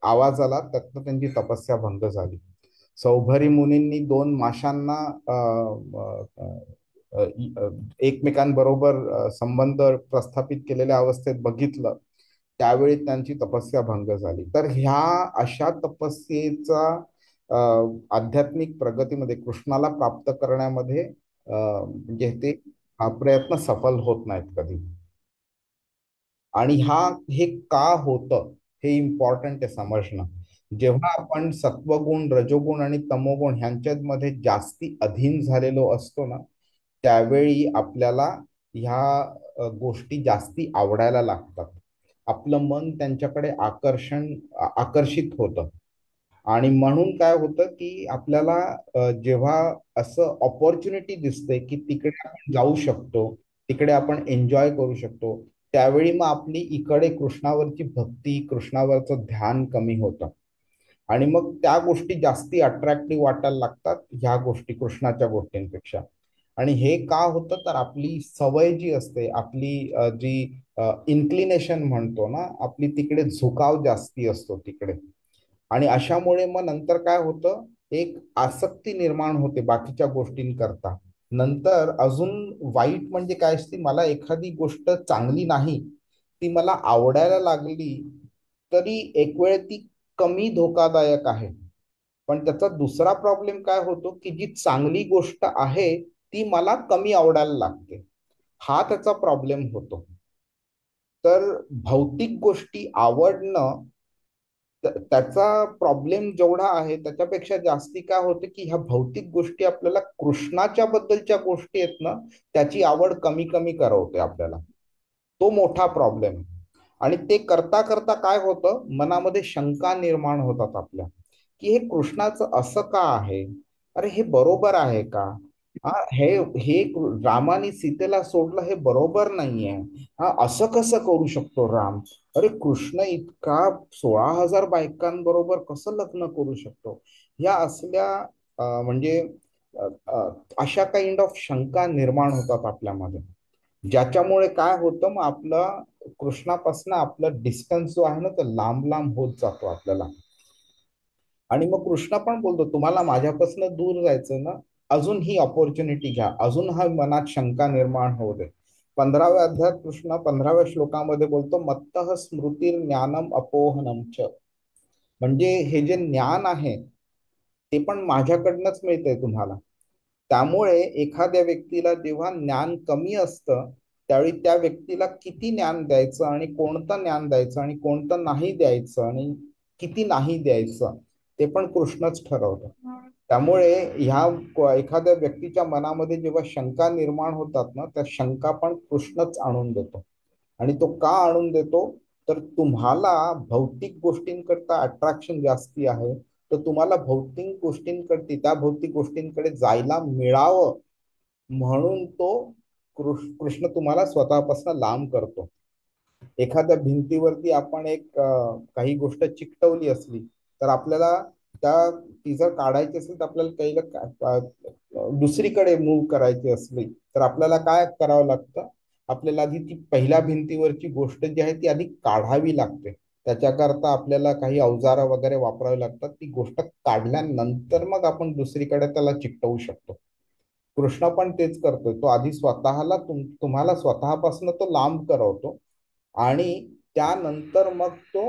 आवाज आला त्यातनं त्यांची तपस्या भंग झाली. सौभरी मुनींनी 2 माशांना एकमेकांबरोबर संबंध प्रस्थापित केलेल्या अवस्थेत बघितलं, त्यावेळी त्यांची तपस्या भंग झाली. तर ह्या अशा तपस्येचा आध्यात्मिक प्रगतीमध्ये कृष्णाला प्राप्त करण्यामध्ये म्हणजे ते प्रयत्न सफल होत नाहीत कधी. आणि हे का होतं हे इम्पॉर्टंट आहे समजणं. जेव्हा आपण सत्वगुण, रजोगुण आणि तमोगुण ह्यांच्यामध्ये जास्ती अधीन झालेलो असतो ना, त्यावेळी आपल्याला ह्या गोष्टी जास्ती आवडायला लागतात. आपलं मन त्यांच्याकडे आकर्षित होतं. आणि म्हणून काय होतं की आपल्याला जेव्हा असं ऑपॉर्च्युनिटी दिसते की तिकडे आपण जाऊ शकतो, तिकडे आपण एन्जॉय करू शकतो, त्यावेळी मग आपली इकडे कृष्णावरची भक्ती, कृष्णावरचं ध्यान कमी होतं. आणि मग त्या गोष्टी जास्ती अट्रॅक्टिव्ह वाटायला लागतात ह्या गोष्टी, कृष्णाच्या गोष्टींपेक्षा. आणि हे का होतं तर आपली सवय जी असते, आपली जी इन्क्लिनेशन म्हणतो ना, आपली तिकडे झुकाव जास्ती असतो तिकडे. आणि अशामुळे मग नंतर काय होतं, एक आसक्ती निर्माण होते बाकीच्या गोष्टींकरता. नंतर अजून वाईट म्हणजे काय असते, मला एखादी गोष्ट चांगली नाही, ती मला आवडायला लागली तरी एक वेळ ती कमी धोकादायक आहे. पण त्याचा दुसरा प्रॉब्लेम काय होतो की जी चांगली गोष्ट आहे ती मला कमी आवडायला लागते. हा त्याचा प्रॉब्लेम होतो. तर भौतिक गोष्टी आवडणं त्याचा प्रॉब्लेम जेवढा आहे त्याच्यापेक्षा जास्ती काय होतं की ह्या भौतिक गोष्टी आपल्याला कृष्णाच्या बद्दलच्या गोष्टी आहेत ना, त्याची आवड कमी कमी करवते आपल्याला. तो मोठा प्रॉब्लेम. आणि ते करता करता काय होतं, मनामध्ये शंका निर्माण होतात आपल्या की हे कृष्णाचं असं का आहे, अरे हे बरोबर आहे का, हा हे हे रामाने सीतेला सोडलं हे बरोबर नाहीये, हा असं कसं करू शकतो राम, अरे कृष्ण इतका 16,000 बायकांबरोबर कसं लग्न करू शकतो. या असल्या म्हणजे अ, अ, अशा काइंड ऑफ शंका निर्माण होतात आपल्यामध्ये, ज्याच्यामुळे काय होतं मग आपलं कृष्णापासून आपला डिस्टन्स जो आहे ना तो लांब लांब होत जातो आपल्याला. आणि मग कृष्ण पण बोलतो तुम्हाला माझ्यापासून दूर जायचं ना, अजून ही ऑपॉर्च्युनिटी घ्या, अजून हा मनात शंका निर्माण होऊ दे. 15व्या अध्यायात कृष्ण 15व्या श्लोकामध्ये बोलतो मत्तः स्मृतीर ज्ञानम अपोहनम च. म्हणजे हे जे ज्ञान आहे ते पण माझ्याकडनंच मिळतंय तुम्हाला. त्यामुळे एखाद्या व्यक्तीला जेव्हा ज्ञान कमी असतं त्यावेळी त्या व्यक्तीला किती ज्ञान द्यायचं आणि कोणतं ज्ञान द्यायचं आणि कोणतं नाही द्यायचं आणि किती नाही द्यायचं ते पण कृष्णच ठरवतं. त्यामुळे एखाद्या व्यक्तीच्या मनामध्ये जेव्हा शंका निर्माण होतात ना, त्या शंका पण कृष्णच आणून देतो. आणि तो का आणून देतो, तर तुम्हाला भौतिक गोष्टींकरता अट्रॅक्शन जास्ती आहे, तर तुम्हाला भौतिक गोष्टींकडे, त्या भौतिक गोष्टींकडे जायला मिळावं म्हणून तो कृष्ण तुम्हाला स्वतःपासून लांब करतो. एखाद्या भिंतीवरती आपण एक काही गोष्ट चिकटवली असली तर आपल्याला ती जर काढायची असेल तर आपल्याला काही दुसरीकडे मूव्ह करायची असली तर आपल्याला काय करावं लागतं, आपल्याला आधी ती पहिल्या भिंतीवरची गोष्ट जी आहे ती आधी काढावी लागते. त्याच्याकरता आपल्याला काही अवजारं वगैरे वापरावी लागतात. ती गोष्ट काढल्यानंतर मग आपण दुसरीकडे त्याला चिकटवू शकतो. कृष्ण पण तेच करतोय. तो आधी स्वतःला तुम्हाला स्वतःपासून तो लांब करवतो आणि त्यानंतर मग तो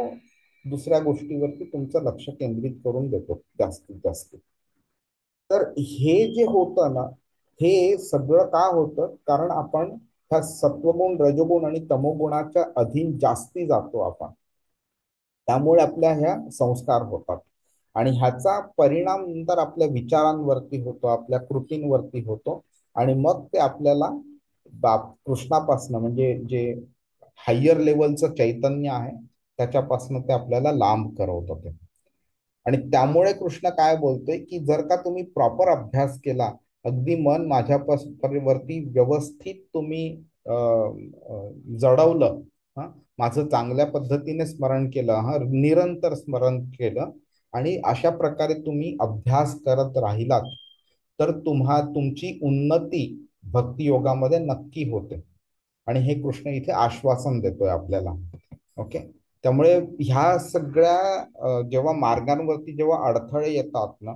दुसऱ्या गोष्टीवरती तुमचं लक्ष केंद्रित करून देतो जास्तीत जास्त. तर हे जे होतं ना, हे सगळं का होतं? कारण आपण ह्या सत्वगुण, रजोगुण आणि तमोगुणाच्या अधीन जास्ती जातो आपण. त्यामुळे आपल्या ह्या संस्कार होतात आणि ह्याचा परिणाम नंतर आपल्या विचारांवरती होतो, आपल्या कृतींवरती होतो आणि मग ते आपल्याला कृष्णापासनं म्हणजे जे हायर लेवलचं चैतन्य आहे त्याच्यापासून ते आपल्याला लांब करवतं ते. आणि त्यामुळे कृष्ण काय बोलतोय की जर का तुम्ही प्रॉपर अभ्यास केला, अगदी मन माझ्यावरती व्यवस्थित तुम्ही जडवलं, हा, माझं चांगल्या पद्धतीने स्मरण केलं, हा, निरंतर स्मरण केलं आणि अशा प्रकारे तुम्ही अभ्यास करत राहिलात तर तुमची उन्नती भक्ती योगामध्ये नक्की होते. आणि हे कृष्ण इथे आश्वासन देतोय आपल्याला. ओके. त्यामुळे ह्या सगळ्या जेव्हा मार्गांवरती जेव्हा अडथळे येतात ना,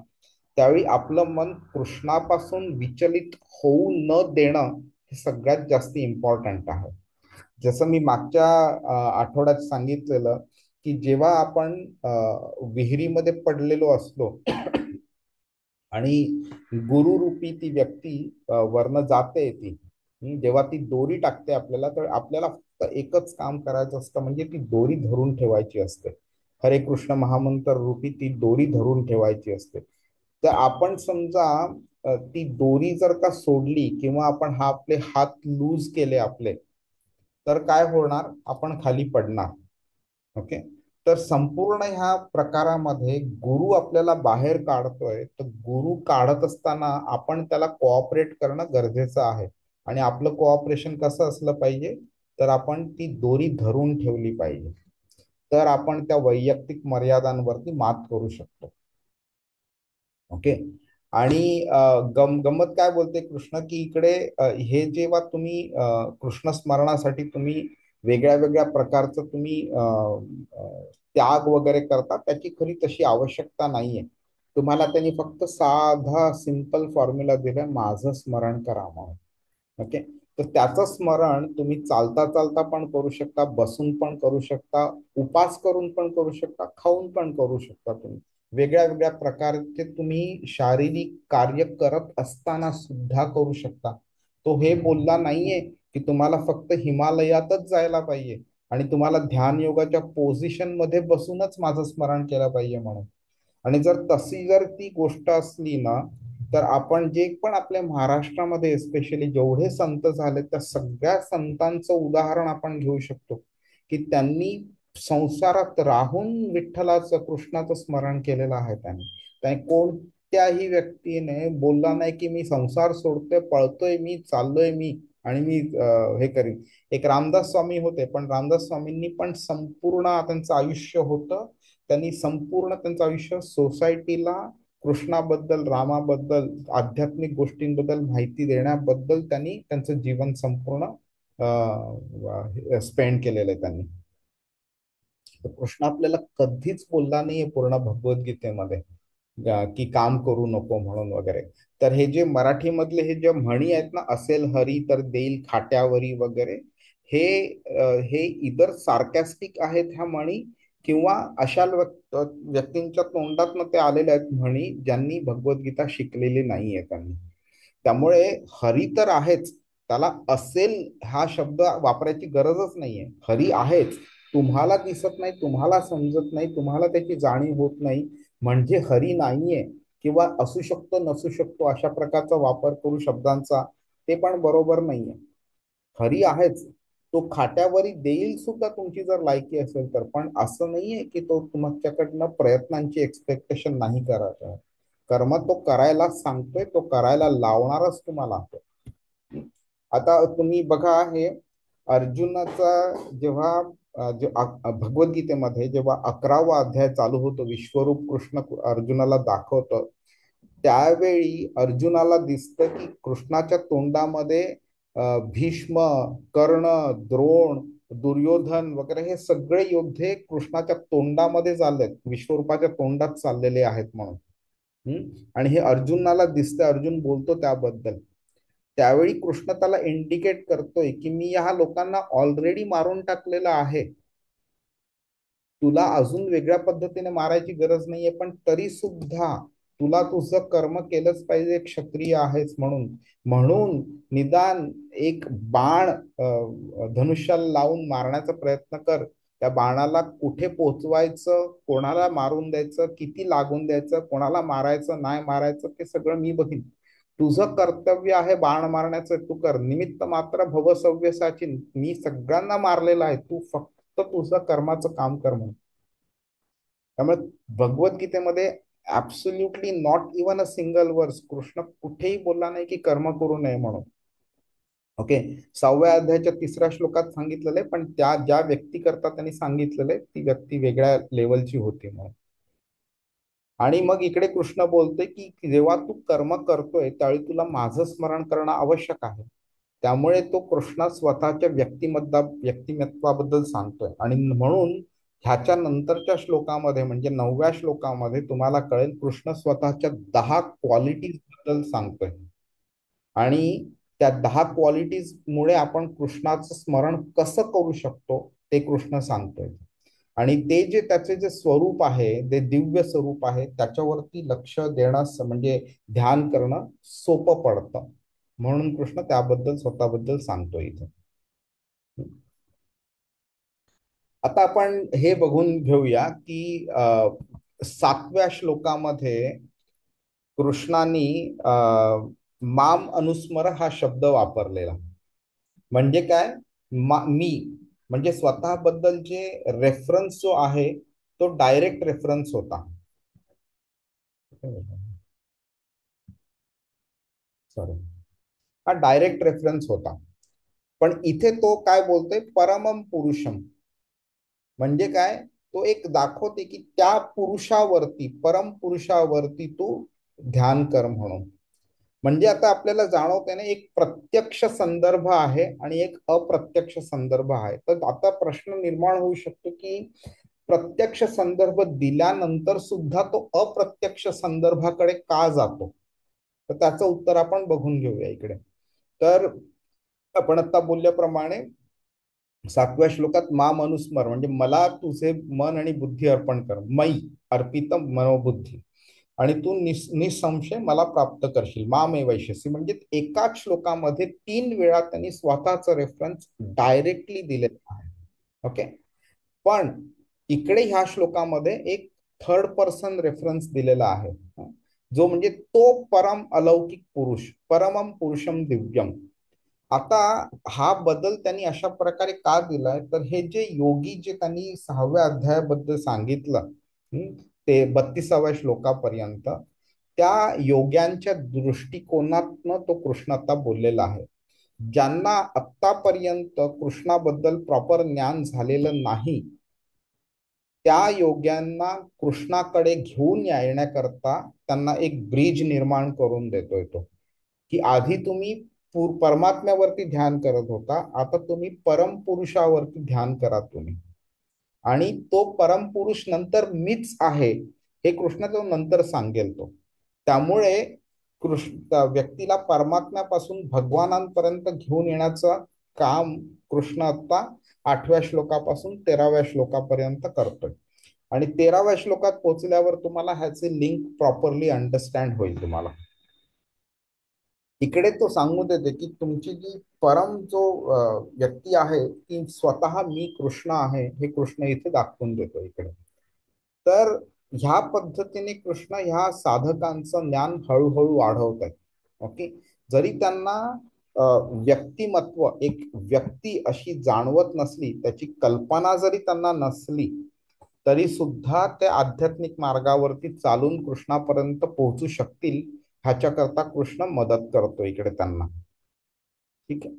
त्यावेळी आपलं मन कृष्णापासून विचलित होऊ न देणं हे सगळ्यात जास्त इम्पॉर्टंट आहे. जसं मी मागच्या आठवड्यात सांगितलेलं की जेव्हा आपण विहिरीमध्ये पडलेलो असलो आणि गुरुरूपी ती व्यक्ती वरनं जाते ती, जेव्हा ती दोरी टाकते आपल्याला, तर आपल्याला फक्त एकच काम करायचं असतं, म्हणजे ती दोरी धरून ठेवायची असते. हरे कृष्ण महामंत्र रूपी ती दोरी धरून ठेवायची असते. तर आपण समजा ती दोरी जर का सोडली किंवा आपण आपले हात लूज केले आपले, तर काय होणार? आपण खाली पडणार. ओके. तर संपूर्ण ह्या प्रकारामध्ये गुरु आपल्याला बाहेर काढतोय, तर गुरु काढत असताना आपण त्याला कोऑपरेट करणं गरजेचं आहे. आणि आपलं कोऑपरेशन कसं असलं पाहिजे? तर आपण ती दोरी धरून ठेवली पाहिजे. तर आपण त्या वैयक्तिक मर्यादांवरती मात करू शकतो. ओके. आणि गंमत काय बोलते कृष्ण की इकडे हे जेव्हा तुम्ही कृष्ण स्मरणासाठी तुम्ही वेगळ्या वेगळ्या प्रकारचं तुम्ही त्याग वगैरे करता, त्याची खरी तशी आवश्यकता नाहीये. तुम्हाला त्यांनी फक्त साधा सिंपल फॉर्म्युला दिलाय, माझं स्मरण करा म्हणून. ओके. तर त्याचं स्मरण तुम्ही चालता चालता पण करू शकता, बसून पण करू शकता, उपास करून पण करू शकता, खाऊन पण करू शकता. तुम्ही वेगळ्या वेगळ्या प्रकारचे तुम्ही शारीरिक कार्य करत असताना सुद्धा करू शकता. तो हे बोलला नाहीये की तुम्हाला फक्त हिमालयातच जायला पाहिजे आणि तुम्हाला ध्यान योगाच्या पोझिशन मध्ये बसूनच माझं स्मरण केलं पाहिजे म्हणून. आणि जर ती गोष्ट असली ना, तर आपण जे पण आपल्या महाराष्ट्रामध्ये स्पेशली जेवढे संत झाले त्या सगळ्या संतांचं उदाहरण आपण घेऊ शकतो की त्यांनी संसारात राहून विठ्ठलाचं, कृष्णाचं स्मरण केलेलं आहे. त्यांनी कोणत्याही व्यक्तीने बोलला नाही की मी संसार सोडतोय, पळतोय, मी चाललोय मी आणि मी हे करीन. एक रामदास स्वामी होते, पण रामदास स्वामींनी पण संपूर्ण त्यांचं आयुष्य होतं, त्यांनी संपूर्ण त्यांचं आयुष्य सोसायटीला कृष्णाबद्दल, रामाबद्दल, आध्यात्मिक गोष्टींबद्दल माहिती देण्याबद्दल त्यांनी त्यांचं जीवन संपूर्ण स्पेंड केलेलं आहे त्यांनी. तर कृष्ण आपल्याला कधीच बोलला नाहीये पूर्ण भगवद्गीतेमध्ये की काम करू नको म्हणून वगैरे. तर हे जे मराठीमधले हे जे म्हणी आहेत ना, असेल हरी तर देईल खाट्यावरी वगैरे, हे हे इतर सार्कॅस्टिक आहेत ह्या म्हणी किंवा अशा व्यक्तींच्या तोंडातनं ते आलेले आहेत म्हणी ज्यांनी भगवद्गीता शिकलेली नाहीये त्यांनी. त्यामुळे हरी तर आहेच, त्याला असेल हा शब्द वापरायची गरजच नाहीये. हरी आहेच, तुम्हाला दिसत नाही, तुम्हाला समजत नाही, तुम्हाला त्याची जाणीव होत नाही म्हणजे हरी नाहीये किंवा असू शकतो नसू शकतो अशा प्रकारचा वापर करू शब्दांचा, ते पण बरोबर नाहीये. हरी आहेच, तो खाट्यावरी देईल सुद्धा तुमची जर लायकी असेल तर. पण असं नाहीये की तो तुमच्याकडनं प्रयत्नांची एक्सपेक्टेशन नाही करायचं. कर्म तो करायला सांगतोय, तो करायला लावणारच तुम्हाला. आता तुम्ही बघा, हे अर्जुनाचा जेव्हा भगवद्गीतेमध्ये जेव्हा 11वा अध्याय चालू होतो, विश्वरूप कृष्ण अर्जुनाला दाखवतं, त्यावेळी अर्जुनाला दिसतं की कृष्णाच्या तोंडामध्ये भीष्म, कर्ण, द्रोण, दुर्योधन वगैरे हे सगळे योद्धे कृष्णाच्या तोंडामध्ये चाललेत, विश्वरूपाच्या तोंडात चाललेले आहेत म्हणून. आणि हे अर्जुनाला दिसतं, अर्जुन बोलतो त्याबद्दल. त्यावेळी कृष्ण त्याला इंडिकेट करतोय की मी ह्या लोकांना ऑलरेडी मारून टाकलेलं आहे, तुला अजून वेगळ्या पद्धतीने मारायची गरज नाहीये, पण तरी सुद्धा तुला तुझं कर्म केलंच पाहिजे, क्षत्रिय आहेस म्हणून. म्हणून निदान एक बाण धनुष्याला लावून मारण्याचा प्रयत्न कर. त्या बाणाला कुठे पोचवायचं, कोणाला मारून द्यायचं, किती लागून द्यायचं, कोणाला मारायचं नाही मारायचं, ते सगळं मी बघीन. तुझं कर्तव्य आहे बाण मारण्याचं, तू कर. निमित्त मात्र भव सव्यसाची, मी सगळ्यांना मारलेलं आहे, तू फक्त तुझं कर्माचं काम कर म्हणून. त्यामुळे भगवद्गीतेमध्ये absolutely not even a single verse Krishna कुठेही बोलला नाही की कर्म करू नये म्हणून. ओके, 6व्या अध्यायाच्या 3ऱ्या श्लोकात सांगितलेलं आहे, पण त्या ज्या व्यक्ती करता त्यांनी सांगितलेलं आहे ती व्यक्ती वेगळ्या लेवलची होती म्हणून. आणि मग इकडे कृष्ण बोलते की जेव्हा तू कर्म करतोय त्यावेळी तुला माझं स्मरण करणं आवश्यक आहे. त्यामुळे तो कृष्ण स्वतःच्या व्यक्तिमत्वाबद्दल सांगतोय. आणि म्हणून ह्याच्या नंतरच्या श्लोकामध्ये म्हणजे 9व्या श्लोकामध्ये तुम्हाला कळेल कृष्ण स्वतःच्या 10 क्वालिटीज बद्दल सांगतोय. आणि त्या 10 क्वालिटीज मुळे आपण कृष्णाचं स्मरण कसं करू शकतो ते कृष्ण सांगतोय. आणि ते जे त्याचे जे स्वरूप आहे, ते दिव्य स्वरूप आहे, त्याच्यावरती लक्ष देणं म्हणजे ध्यान करणं सोपं पडतं. म्हणून कृष्ण त्याबद्दल स्वतःबद्दल सांगतो इथे. आता आपण हे बघून घेऊया की 7व्या श्लोकामध्ये कृष्णाने माम अनुस्मर हा शब्द वापरलेला. म्हणजे काय, मी म्हणजे स्वतःबद्दल जे रेफरन्स जो आहे तो डायरेक्ट रेफरन्स होता. सॉरी, हा डायरेक्ट रेफरन्स होता. पण इथे तो काय बोलतोय, परमम पुरुषम. म्हणजे काय, तो एक दाखवते की त्या पुरुषावरती, परम पुरुषावरती तू ध्यान कर म्हणून. म्हणजे आता आपल्याला जाणवते ना, एक प्रत्यक्ष संदर्भ आहे आणि एक अप्रत्यक्ष संदर्भ आहे. तर आता प्रश्न निर्माण होऊ शकतो की प्रत्यक्ष संदर्भ दिल्यानंतर सुद्धा तो अप्रत्यक्ष संदर्भाकडे का जातो. तर त्याचं उत्तर आपण बघून घेऊया इकडे. तर आपण आता बोलल्याप्रमाणे 7व्या श्लोकात मा मनुस्मर म्हणजे मला तुझे मन आणि बुद्धी अर्पण कर, मई अर्पित मनोबुद्धी, आणि तू निसंशय मला प्राप्त करशील, मामे वैश्यसी. म्हणजे एकाच श्लोकामध्ये 3 वेळा त्यांनी स्वतःचं रेफरन्स डायरेक्टली दिलेलं आहे. ओके, पण इकडे ह्या श्लोकामध्ये एक थर्ड पर्सन रेफरन्स दिलेला आहे, जो म्हणजे तो परम अलौकिक पुरुष, परमम पुरुषम दिव्यम. आता हा बदल त्यांनी अशा प्रकारे का दिलाय, तर हे जे योगी जे त्यांनी 6व्या अध्यायाबद्दल सांगितलं ते 32व्या श्लोकापर्यंत, त्या योग्यांच्या दृष्टिकोनातनं तो कृष्ण आता बोललेला आहे. ज्यांना आत्तापर्यंत कृष्णाबद्दल प्रॉपर ज्ञान झालेलं नाही त्या योग्यांना कृष्णाकडे घेऊन येण्याकरता त्यांना एक ब्रिज निर्माण करून देतोय तो, की आधी तुम्ही परमात्म्यावरती ध्यान करत होता, आता तुम्ही परमपुरुषावरती ध्यान करा तुम्ही. आणि तो परमपुरुष नंतर मीच आहे हे कृष्ण तो नंतर सांगेल तो. त्यामुळे कृष्ण व्यक्तीला परमात्म्यापासून भगवानांपर्यंत घेऊन येण्याचं काम कृष्ण आता 8व्या श्लोकापासून 13व्या श्लोकापर्यंत करतोय. आणि 13व्या श्लोकात पोहोचल्यावर तुम्हाला ह्याचे लिंक प्रॉपरली अंडरस्टँड होईल तुम्हाला. इकडे तो सांगू देते की तुमची जी परम जो व्यक्ती आहे ती स्वतः मी कृष्ण आहे हे कृष्ण इथे दाखवून देतो इकडे. तर ह्या पद्धतीने कृष्ण ह्या साधकांचं ज्ञान हळूहळू वाढवत आहे. ओके, जरी त्यांना व्यक्तिमत्व, एक व्यक्ती अशी जाणवत नसली, त्याची कल्पना जरी त्यांना नसली, तरी सुद्धा ते आध्यात्मिक मार्गावरती चालून कृष्णापर्यंत पोहोचू शकतील ह्याच्याकरता कृष्ण मदत करतो इकडे त्यांना. ठीक आहे,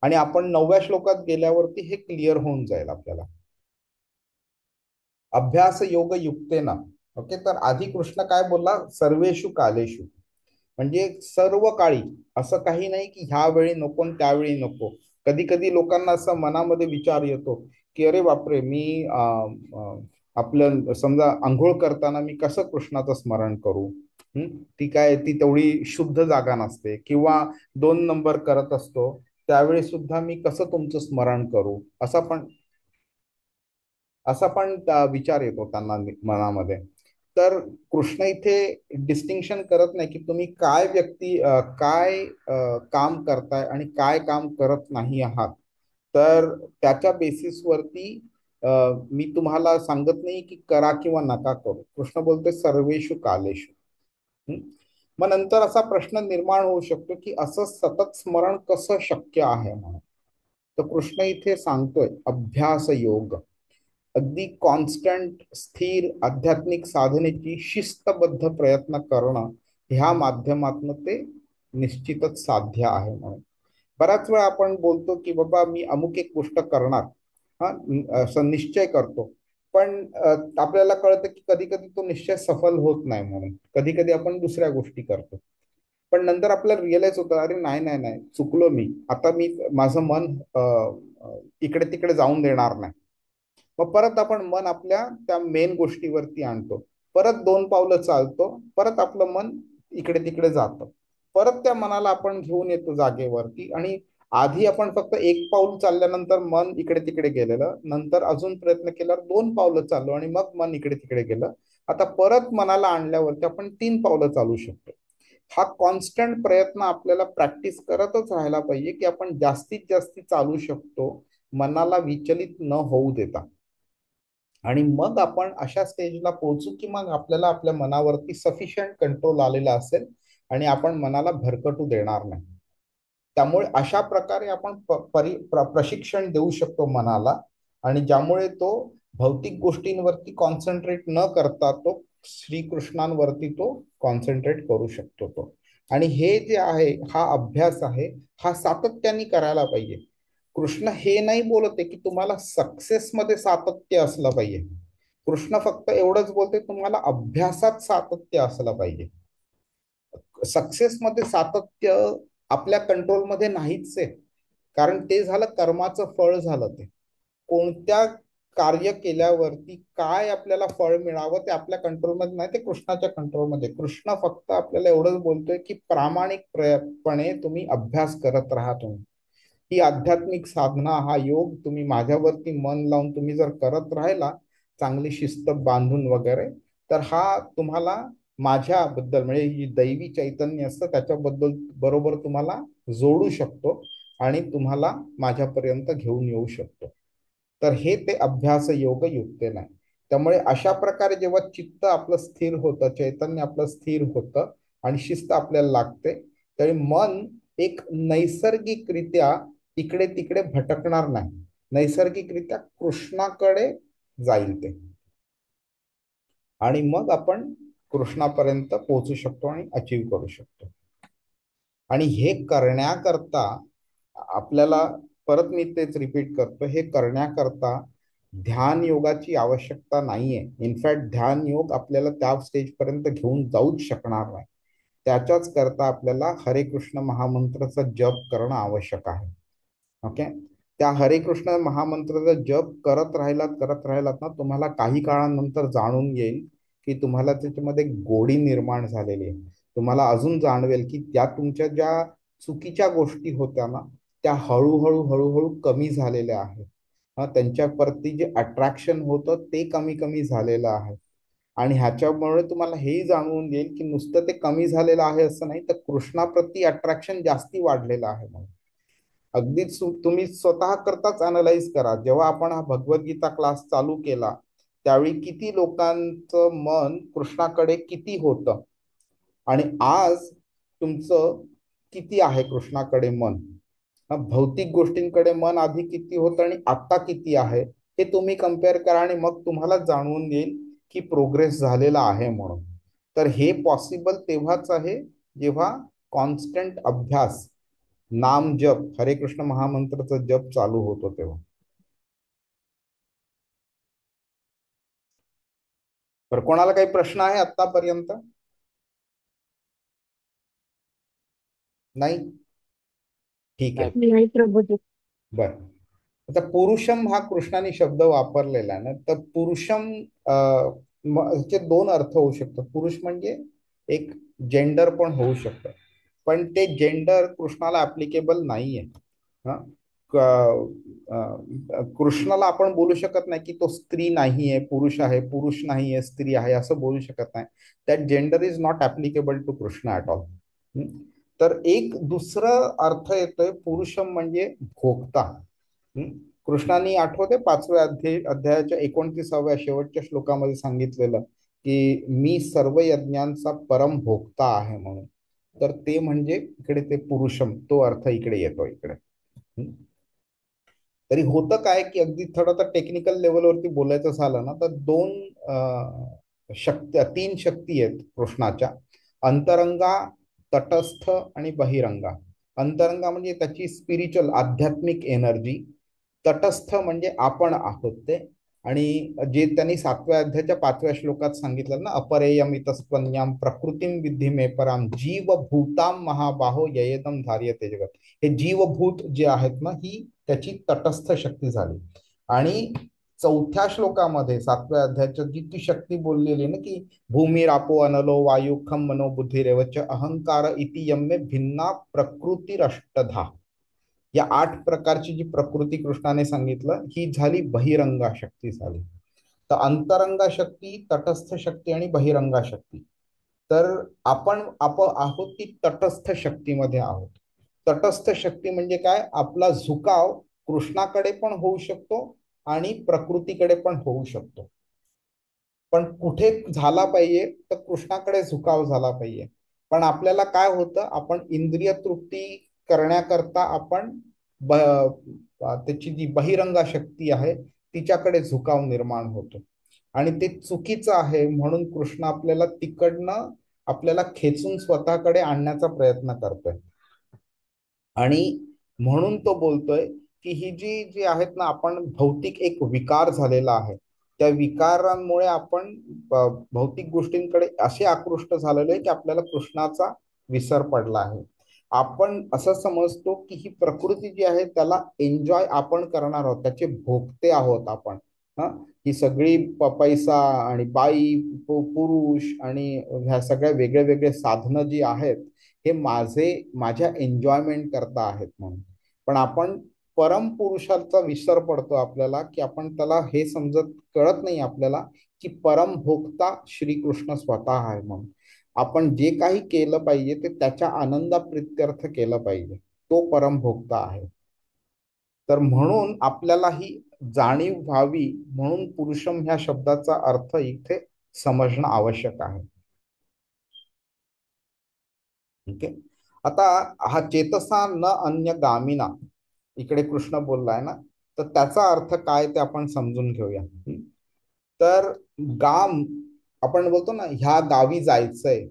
आणि आपण 9व्या श्लोकात गेल्यावरती हे क्लिअर होऊन जाईल आपल्याला. अभ्यास योग युक्तेन. ओके, तर आधी कृष्ण काय बोलला, सर्वेषु कालेषु. म्हणजे सर्व काळी. असं काही नाही की ह्या वेळी नको आणि त्यावेळी नको. कधी कधी लोकांना असं मनामध्ये विचार येतो की अरे बापरे, मी आपलं समजा आंघोळ करताना मी कसं कृष्णाचं स्मरण करू. ती काय, ती तेवढी शुद्ध जागा नसते. किंवा 2 नंबर करत असतो त्यावेळी सुद्धा मी कसं तुमचं स्मरण करू, असा पण विचार येतो त्यांना मनामध्ये. तर कृष्ण इथे डिस्टिंक्शन करत नाही की तुम्ही काय काम करताय आणि काय काम करत नाही आहात. तर त्याच्या बेसिसवरती अ, मी तुम्हाला सांगत नाही की करा किंवा नका करू. कृष्ण बोलतोय सर्वेषु कालेषु. हं? मग नंतर असा प्रश्न निर्माण होऊ शकतो की असं सतत स्मरण कसं शक्य आहे म्हणून. तर कृष्ण इथे सांगतोय अभ्यास योग. अगदी कॉन्स्टंट स्थिर आध्यात्मिक साधनेची शिस्तबद्ध प्रयत्न करणं, ह्या माध्यमातून ते निश्चितच साध्य आहे म्हणून. बराच वेळा आपण बोलतो की बाबा मी अमुक एक गोष्ट करणार, हा, असं निश्चय करतो. पण आपल्याला कळतं की कधी कधी तो निश्चय सफल होत नाही म्हणून. कधी कधी आपण दुसऱ्या गोष्टी करतो. पण नंतर आपल्याला रिअलाइज होतं अरे नाही नाही नाही, चुकलो मी. आता मी माझं मन इकडे तिकडे जाऊन देणार नाही. मग परत आपण मन आपल्या त्या मेन गोष्टीवरती आणतो. परत 2 पावलं चालतो, परत आपलं मन इकडे तिकडे जातं. परत त्या मनाला आपण घेऊन येतो जागेवरती. आणि आधी आपण फक्त 1 पाऊल चालल्यानंतर मन इकडे तिकडे गेलेलं, नंतर अजून प्रयत्न केल्यावर 2 पावलं चाललो आणि मग मन इकडे तिकडे गेलं. आता परत मनाला आणल्यावरती आपण 3 पावलं चालू शकतो. हा कॉन्स्टंट प्रयत्न आपल्याला प्रॅक्टिस करतच राहायला पाहिजे की आपण जास्तीत जास्त चालू शकतो, मनाला विचलित न होऊ देता. आणि मग आपण अशा स्टेजला पोहोचू की मग आपल्याला आपल्या मनावरती सफिशियंट कंट्रोल आलेला असेल आणि आपण मनाला भरकटू देणार नाही. त्यामुळे अशा प्रकारे आपण प्रशिक्षण देऊ शकतो मनाला. आणि ज्यामुळे तो भौतिक गोष्टींवरती कॉन्सन्ट्रेट न करता तो श्रीकृष्णांवरती तो कॉन्सन्ट्रेट करू शकतो तो. आणि हे जे आहे, हा अभ्यास आहे, हा सातत्याने करायला पाहिजे. कृष्ण हे नाही बोलत आहे की तुम्हाला सक्सेस मध्ये सातत्य असलं पाहिजे. कृष्ण फक्त एवढंच बोलते तुम्हाला अभ्यासात सातत्य असलं पाहिजे. सक्सेस मध्ये सातत्य आपल्या कंट्रोलमध्ये नाहीच आहे. कारण ते झालं कर्माचं फळ झालं. ते कोणत्या कार्य केल्यावरती काय आपल्याला फळ मिळावं ते आपल्या कंट्रोलमध्ये नाही, ते कृष्णाच्या कंट्रोलमध्ये. कृष्ण फक्त आपल्याला एवढंच बोलतोय की प्रामाणिकपणे तुम्ही अभ्यास करत राहा. तुम्ही ही आध्यात्मिक साधना, हा योग तुम्ही माझ्यावरती मन लावून तुम्ही जर करत राहिला, चांगली शिस्त बांधून वगैरे, तर हा तुम्हाला माझ्याबद्दल म्हणजे जी दैवी चैतन्य असतं त्याच्याबद्दल बरोबर तुम्हाला जोडू शकतो आणि तुम्हाला माझ्यापर्यंत घेऊन येऊ शकतो. तर हे ते अभ्यास योग युक्ते नाही. त्यामुळे अशा प्रकारे जेव्हा चित्त आपलं स्थिर होतं, चैतन्य आपलं स्थिर होतं आणि शिस्त आपल्याला लागते, तरी मन एक नैसर्गिकरित्या इकडे तिकडे भटकणार नाही. नैसर्गिकरित्या कृष्णाकडे जाईल ते. आणि मग आपण कृष्णापर्यंत पोहोचू शकतो आणि अचीव करू शकतो. आणि हे करण्याकरता आपल्याला, परत मी तेच रिपीट करतो, हे करण्याकरता ध्यान योगाची आवश्यकता नाहीये. इनफॅक्ट ध्यान योग आपल्याला त्या स्टेज पर्यंत घेऊन जाऊच शकणार नाही. त्याच्याच करता आपल्याला हरे कृष्ण महामंत्राचा जप करणं आवश्यक आहे. ओके. त्या हरे कृष्ण महामंत्राचा जप करत राहिलात ना, तुम्हाला काही काळानंतर जाणून येईल की तुम्हाला त्याच्यामध्ये गोडी निर्माण झालेली आहे. तुम्हाला अजून जाणवेल की त्या तुमच्या ज्या चुकीच्या गोष्टी होत्या ना, त्या हळूहळू हळूहळू कमी झालेल्या आहेत. त्यांच्यावरती जे अट्रॅक्शन होतं ते कमी कमी झालेलं आहे. आणि ह्याच्यामुळे तुम्हाला हेही जाणवून येईल की नुसतं ते कमी झालेलं आहे असं नाही, तर कृष्णाप्रती अट्रॅक्शन जास्ती वाढलेलं आहे म्हणून. अगदीच तुम्ही स्वतः करताच अनालाइज करा. जेव्हा आपण हा भगवद्गीता क्लास चालू केला त्यावेळी किती लोकांचं मन कृष्णाकडे किती होतं आणि आज तुमचं किती आहे कृष्णाकडे मन. भौतिक गोष्टींकडे मन आधी किती होतं आणि आता किती आहे, हे तुम्ही कम्पेअर करा आणि मग तुम्हाला जाणवून येईल की प्रोग्रेस झालेला आहे म्हणून. तर हे पॉसिबल तेव्हाच आहे जेव्हा कॉन्स्टंट अभ्यास, नाम जप, हरे कृष्ण महामंत्राचा जप चालू होतो तेव्हा. तर कोणाला काही प्रश्न आहे आतापर्यंत? नाही? ठीक आहे. नाही. नाही प्रभूजी. बर. आता पुरुषम हा कृष्णाने शब्द वापरलेला आहे ना, तर पुरुषम चे दोन अर्थ होऊ शकतात. पुरुष म्हणजे एक जेंडर पण होऊ शकतं, पण ते जेंडर कृष्णाला ऍप्लिकेबल नाहीये. हा. कृष्णाला आपण बोलू शकत नाही की तो स्त्री नाहीये पुरुष आहे, पुरुष नाहीये स्त्री आहे, असं बोलू शकत नाही. That gender is not applicable to Krishna at all. तर एक दुसरं अर्थ येतोय पुरुषम म्हणजे भोगता. हं? कृष्णाने आठवते 5व्या अध्यायाच्या 29व्या शेवटच्या श्लोकामध्ये सांगितलेलं की मी सर्व यज्ञांचा परम भोक्ता आहे म्हणून. तर ते म्हणजे इकडे ते पुरुषम, तो अर्थ इकडे येतो इकडे. हं? तरी होतं काय की अगदी थोडं तर टेक्निकल लेवलवरती बोलायचं झालं ना, तर दोन तीन शक्ती आहेत कृष्णाच्या: अंतरंगा, तटस्थ आणि बहिरंगा. अंतरंगा म्हणजे त्याची स्पिरिच्युअल आध्यात्मिक एनर्जी, तटस्थ म्हणजे आपण आहोत ते, आणि जे त्यांनी 7व्या अध्यायाच्या 5व्या श्लोकात सांगितलं ना, अपरेयम इतस्त्वन्याम प्रकृतीम विद्धी मे पराम जीव भूताम महाबाहो ययेदम धार्यते जगत. हे जीवभूत जे आहेत ना, ही त्याची तटस्थ शक्ती झाली. आणि 4थ्या श्लोकामध्ये 7व्या अध्यायाच्या जी ती शक्ती बोललेली ना की भूमी रापो अनलो वायू खम मनो बुद्धी रेवच अहंकार इति यम्मे भिन्ना प्रकृतीरष्टधा. या 8 प्रकारची जी प्रकृती कृष्णाने सांगितलं ही झाली बहिरंगा शक्ती झाली. तर अंतरंगा शक्ती, तटस्थ शक्ती आणि बहिरंगा शक्ती. तर आपण आहोत ती तटस्थ शक्तीमध्ये आहोत. तटस्थ शक्ती म्हणजे काय? आपला झुकाव कृष्णाकडे पण होऊ शकतो आणि प्रकृतीकडे पण होऊ शकतो. पण कुठे झाला पाहिजे? तर कृष्णाकडे झुकाव झाला पाहिजे. पण आपल्याला काय होतं, आपण इंद्रिय तृप्ती करण्याकरता आपण त्याची जी बहिरंगा शक्ती आहे तिच्याकडे झुकाव निर्माण होतो, आणि ते चुकीचं आहे. म्हणून कृष्ण आपल्याला तिकडनं आपल्याला खेचून स्वतःकडे आणण्याचा प्रयत्न करतोय. आणि म्हणून तो बोलतोय की ही जी जी आहेत ना, आपण भौतिक एक विकार झालेला आहे, त्या विकारांमुळे आपण भौतिक गोष्टींकडे असे आकृष्ट झालेलो आहे की आपल्याला कृष्णाचा विसर पडला आहे. आपण असं समजतो की ही प्रकृती जी आहे त्याला एन्जॉय आपण करणार आहोत, त्याचे भोगते आहोत आपण. हा. ही सगळी पैसा आणि बाई, पुरुष आणि ह्या सगळ्या वेगळे वेगळे साधनं जी आहेत हे माझ्या एन्जॉयमेंट करता आहेत म्हणून. पण आपण परम पुरुषाचा विसर पडतो आपल्याला, की आपण त्याला हे कळत नाही आपल्याला की परम भोक्ता श्रीकृष्ण स्वतः आहे म्हणून. आपण जे काही केलं पाहिजे ते त्याच्या आनंदाप्रित्यर्थ केलं पाहिजे, तो परम भोक्ता आहे. तर म्हणून आपल्याला ही जाणीव व्हावी म्हणून पुरुषम ह्या शब्दाचा अर्थ इथे समजणं आवश्यक आहे. ठीक आहे. आता हा चेतसा न अन्य गामिना इकडे कृष्ण बोललाय ना, तर त्याचा अर्थ काय ते आपण समजून घेऊया. तर गाम आपण बोलतो ना, ह्या गावी जायचंय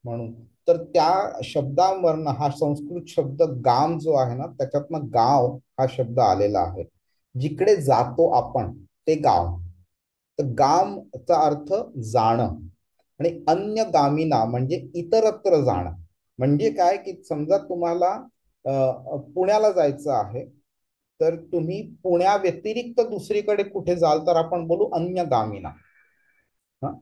म्हणून, तर त्या शब्दावरनं हा संस्कृत शब्द गाम जो आहे ना, त्याच्यातनं गाव हा शब्द आलेला आहे. जिकडे जातो आपण ते गाव. तर गामचा अर्थ जाणं, आणि अन्य गामिना म्हणजे इतरत्र जाणं. म्हणजे काय की समजा तुम्हाला पुण्याला जायचं आहे, तर तुम्ही पुण्या व्यतिरिक्त दुसरीकडे कुठे जाल तर आपण बोलू अन्य गामिना. हा.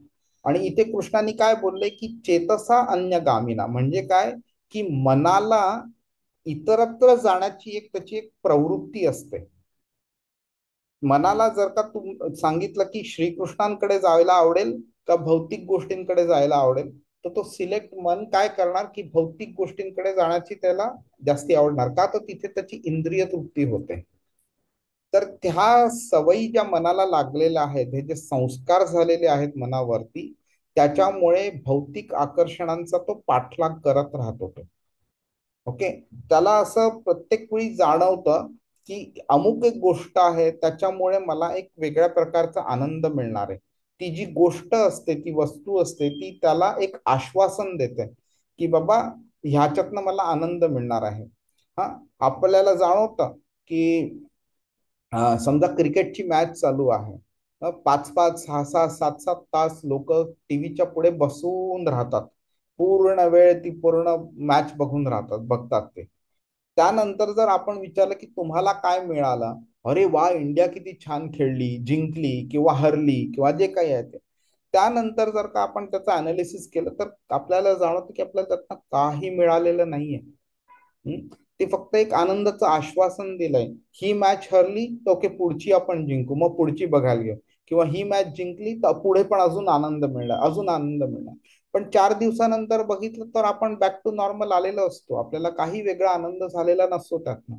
आणि इथे कृष्णाने काय बोलले की चेतसा अन्य गामिना म्हणजे काय की मनाला इतरत्र जाण्याची त्याची एक प्रवृत्ती असते. मनाला जर का सांगितलं की श्रीकृष्णांकडे जायला आवडेल का भौतिक गोष्टींकडे जायला आवडेल, तर तो सिलेक्ट मन काय करणार की भौतिक गोष्टींकडे जाण्याची त्याला जास्ती आवडणार का, तर तिथे त्याची इंद्रिय तृप्ती होते. तर त्या सवयी ज्या मनाला लागलेल्या आहेत, हे जे संस्कार झालेले आहेत मनावरती, त्याच्यामुळे भौतिक आकर्षणांचा तो पाठलाग करत राहतो. ओके. त्याला असं प्रत्येक वेळी जाणवतं की अमुक एक गोष्ट आहे त्याच्यामुळे मला एक वेगळ्या प्रकारचा आनंद मिळणार आहे. ती जी गोष्ट असते, ती वस्तू असते, ती त्याला एक आश्वासन देते की बाबा ह्याच्यातनं मला आनंद मिळणार आहे. हा. आपल्याला जाणवतं की समजा क्रिकेटची मॅच चालू आहे, 5-5, 6-6, 7-7 तास लोक टीव्हीच्या पुढे बसून राहतात. पूर्ण वेळ ती पूर्ण मॅच बघतात ते. त्यानंतर जर आपण विचारलं की तुम्हाला काय मिळालं, अरे वा, इंडिया किती छान खेळली, जिंकली किंवा हरली किंवा जे काही आहे ते, त्यानंतर जर का आपण त्याचं अनालिसिस केलं तर आपल्याला जाणवतं की आपल्याला त्यातनं काही मिळालेलं नाहीये. ते फक्त एक आनंदाचं आश्वासन दिलंय. ही मॅच हरली तर ओके, पुढची आपण जिंकू, मग पुढची बघायला घेऊ. किंवा ही मॅच जिंकली तर पुढे पण अजून आनंद मिळणार, अजून आनंद मिळणार. पण 4 दिवसानंतर बघितलं तर आपण बॅक टू नॉर्मल आलेलो असतो. आपल्याला काही वेगळा आनंद झालेला नसतो त्यातनं.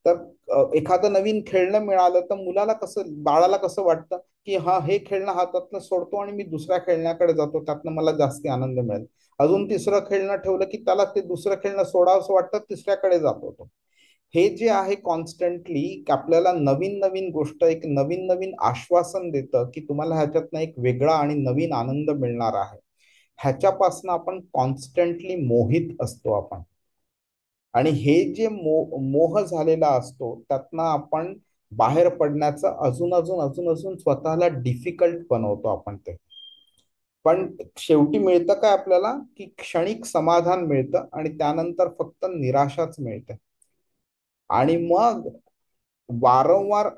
तर एखादं नवीन खेळणं मिळालं तर बाळाला कसं वाटतं की हा, हे खेळणं हातातनं सोडतो आणि मी दुसऱ्या खेळण्याकडे जातो, त्यातनं मला जास्ती आनंद मिळेल. अजून तिसरं खेळणं ठेवलं की त्याला ते दुसरं खेळणं सोडावंसं वाटतं, तिसऱ्याकडे जातो तो. हे जे आहे कॉन्स्टंटली आपल्याला नवीन नवीन गोष्ट, एक नवीन नवीन आश्वासन देतं की तुम्हाला ह्याच्यातनं एक वेगळा आणि नवीन आनंद मिळणार आहे. ह्याच्यापासून आपण कॉन्स्टंटली मोहित असतो आपण. आणि हे जे मोह झालेला असतो त्यातनं आपण बाहेर पडण्याचं अजून अजून अजून अजून स्वतःला डिफिकल्ट बनवतो आपण ते. पण शेवटी मिळतं काय आपल्याला, की क्षणिक समाधान मिळतं आणि त्यानंतर फक्त निराशाच मिळते. आणि मग वारंवार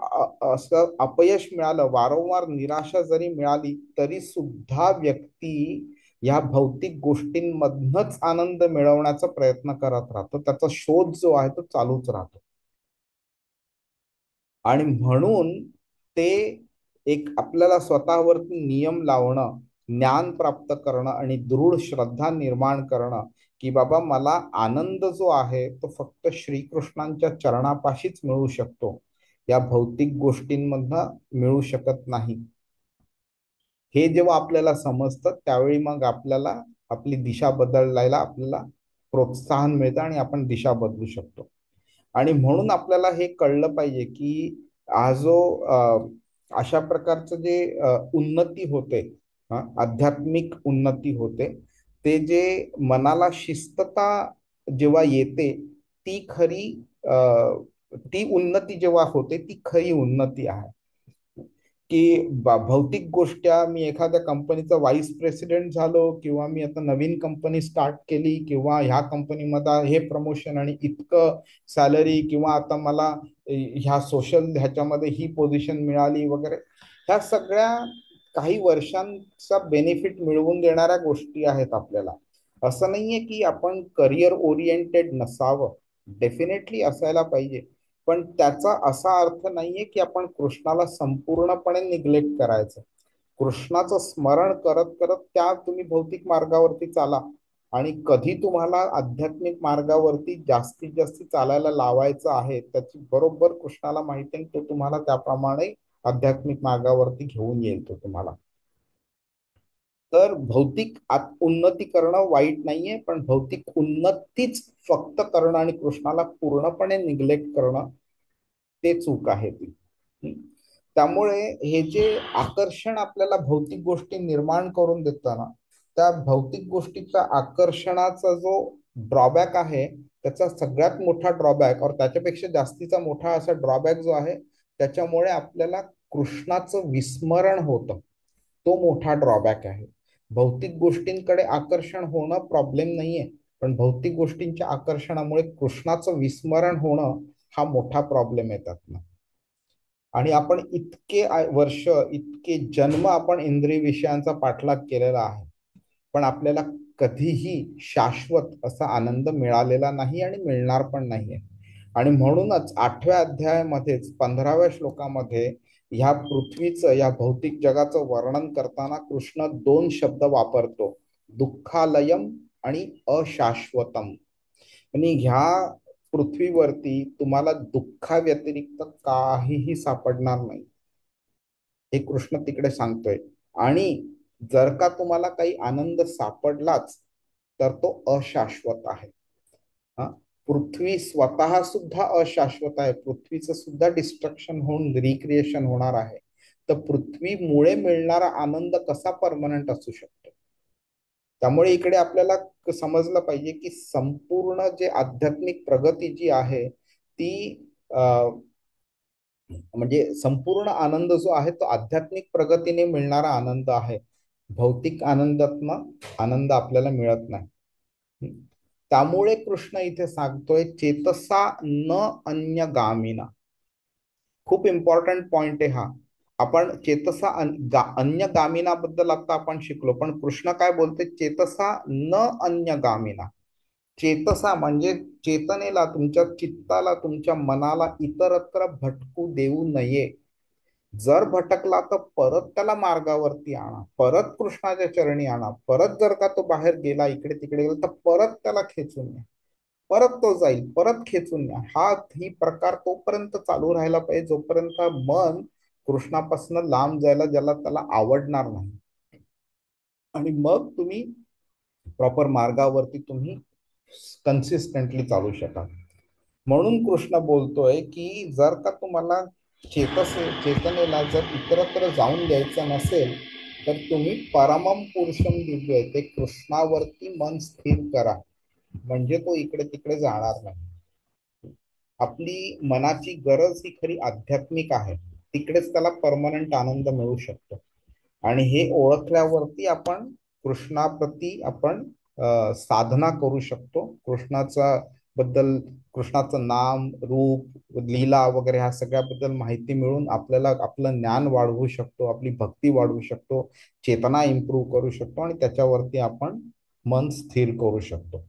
असं अपयश मिळालं, वारंवार निराशा जरी मिळाली तरी सुद्धा व्यक्ती या भौतिक गोष्टींमधनच आनंद मिळवण्याचा प्रयत्न करत राहतो. त्याचा शोध जो आहे तो चालूच राहतो. आणि म्हणून ते एक आपल्याला स्वतःवरती नियम लावणं, ज्ञान प्राप्त करणं आणि दृढ श्रद्धा निर्माण करणं की बाबा मला आनंद जो आहे तो फक्त श्रीकृष्णांच्या चरणापाशीच मिळू शकतो, या भौतिक गोष्टींमधनं मिळू शकत नाही. हे जेव्हा आपल्याला समजतं त्यावेळी मग आपल्याला आपली दिशा बदलायला आपल्याला प्रोत्साहन मिळतं आणि आपण दिशा बदलू शकतो. आणि म्हणून आपल्याला हे कळलं पाहिजे की हा जो अशा प्रकारचं जे उन्नती होते, आध्यात्मिक उन्नती होते, ते जे मनाला शिस्तता जेव्हा येते ती खरी ती उन्नती जेव्हा होते ती खरी उन्नती आहे. की भौतिक गोष्टी, मी एखाद्या कंपनीचा व्हाईस प्रेसिडेंट झालो किंवा मी आता नवीन कंपनी स्टार्ट केली किंवा ह्या कंपनीमध्ये हे प्रमोशन आणि इतकं सॅलरी किंवा आता मला ह्या सोशल ह्याच्यामध्ये ही पोझिशन मिळाली वगैरे, ह्या सगळ्या काही वर्षांचा बेनिफिट मिळवून देणाऱ्या गोष्टी आहेत आपल्याला. असं नाहीये की आपण करिअर ओरिएंटेड नसावं, डेफिनेटली असायला पाहिजे. पण त्याचा असा अर्थ नाहीये की आपण कृष्णाला संपूर्णपणे निग्लेक्ट करायचं. कृष्णाचं स्मरण करत करत त्या तुम्ही भौतिक मार्गावरती चाला. आणि कधी तुम्हाला आध्यात्मिक मार्गावरती जास्तीत जास्त चालायला लावायचं आहे त्याची बरोबर कृष्णाला माहिती आहे, तो तुम्हाला त्याप्रमाणे आध्यात्मिक मार्गावरती घेऊन येईल तो तुम्हाला. तर भौतिक उन्नती करणं वाईट नाहीये, पण भौतिक उन्नतीच फक्त करणं आणि कृष्णाला पूर्णपणे निग्लेक्ट करणं ते चूक आहे ती. त्यामुळे हे जे आकर्षण आपल्याला भौतिक गोष्टी निर्माण करून देतं ना, त्या भौतिक गोष्टीच्या आकर्षणाचा जो ड्रॉबॅक आहे, त्याचा सगळ्यात मोठा ड्रॉबॅक और त्याच्यापेक्षा जास्तीचा मोठा असा ड्रॉबॅक जो आहे, त्याच्यामुळे आपल्याला कृष्णाचं विस्मरण होतं. तो मोठा ड्रॉबॅक आहे. भौतिक गोष्टींकडे आकर्षण होणं प्रॉब्लेम नाहीये, पण भौतिक गोष्टींच्या आकर्षणामुळे कृष्णाचं विस्मरण होणं हा मोठा प्रॉब्लेम आहे त्यातनं. आणि आपण इतके वर्ष, इतके जन्म आपण इंद्रिय विषयांचा पाठलाग केलेला आहे, पण आपल्याला कधीही शाश्वत असा आनंद मिळालेला नाही आणि मिळणार पण नाहीये. आणि म्हणूनच 8व्या अध्यायामध्येच 15व्या श्लोकामध्ये ह्या पृथ्वीचं, या भौतिक जगाचं वर्णन करताना कृष्ण 2 शब्द वापरतो, दुःखालयम आणि अशाश्वतम. आणि ह्या पृथ्वीवरती तुम्हाला दुःखाव्यतिरिक्त काहीही सापडणार नाही, हे कृष्ण तिकडे सांगतोय. आणि जर का तुम्हाला काही आनंद सापडलाच तर तो अशाश्वत आहे. हा, पृथ्वी स्वतः सुद्धा अशाश्वत आहे. पृथ्वीचं सुद्धा डिस्ट्रक्शन होऊन रिक्रिएशन होणार आहे. तर पृथ्वीमुळे मिळणारा आनंद कसा परमनंट असू शकतो? त्यामुळे इकडे आपल्याला समजलं पाहिजे की संपूर्ण जे आध्यात्मिक प्रगती जी आहे ती म्हणजे संपूर्ण आनंद जो आहे तो आध्यात्मिक प्रगतीने मिळणारा आनंद आहे. भौतिक आनंदातनं आनंद आपल्याला मिळत नाही. त्यामुळे कृष्ण इथे सांगतोय चेतसा न अन्यगामिना. खूप इम्पॉर्टंट पॉइंट आहे हा. आपण चेतसा अन्यगामिना बद्दल आता आपण शिकलो, पण कृष्ण काय बोलते, चेतसा न अन्यगामिना. चेतसा म्हणजे चेतनेला, तुमच्या चित्ताला, तुमच्या मनाला इतरत्र भटकू देऊ नये. जर भटकला तर परत त्याला मार्गावरती आणा, परत कृष्णाच्या चरणी आणा. परत जर का तो बाहेर गेला, इकडे तिकडे गेला, तर परत त्याला खेचून या. परत तो जाईल, परत खेचून या. ही प्रकार तोपर्यंत चालू राहायला पाहिजे जोपर्यंत मन कृष्णापासून लांब जायला ज्याला त्याला आवडणार नाही. आणि मग तुम्ही प्रॉपर मार्गावरती तुम्ही कन्सिस्टंटली चालू शकाल. म्हणून कृष्ण बोलतोय की जर का तुम्हाला चेतनेला जर इतरत्र जाऊन द्यायचं नसेल, तर तुम्ही परमम पुरुषम दिव्य ते कृष्णावरती मन स्थिर करा, म्हणजे तो इकडे तिकडे जाणार नाही. आपली मनाची गरज ही खरी आध्यात्मिक आहे, तिकडेच त्याला परमनंट आनंद मिळू शकतो. आणि हे ओळखल्यावरती आपण कृष्णाप्रती आपण साधना करू शकतो. कृष्णाचं नाम, रूप, लीला वगैरे ह्या सगळ्याबद्दल माहिती मिळून आपल्याला आपलं ज्ञान वाढवू शकतो, आपली भक्ती वाढवू शकतो, चेतना इम्प्रूव्ह करू शकतो आणि त्याच्यावरती आपण मन स्थिर करू शकतो.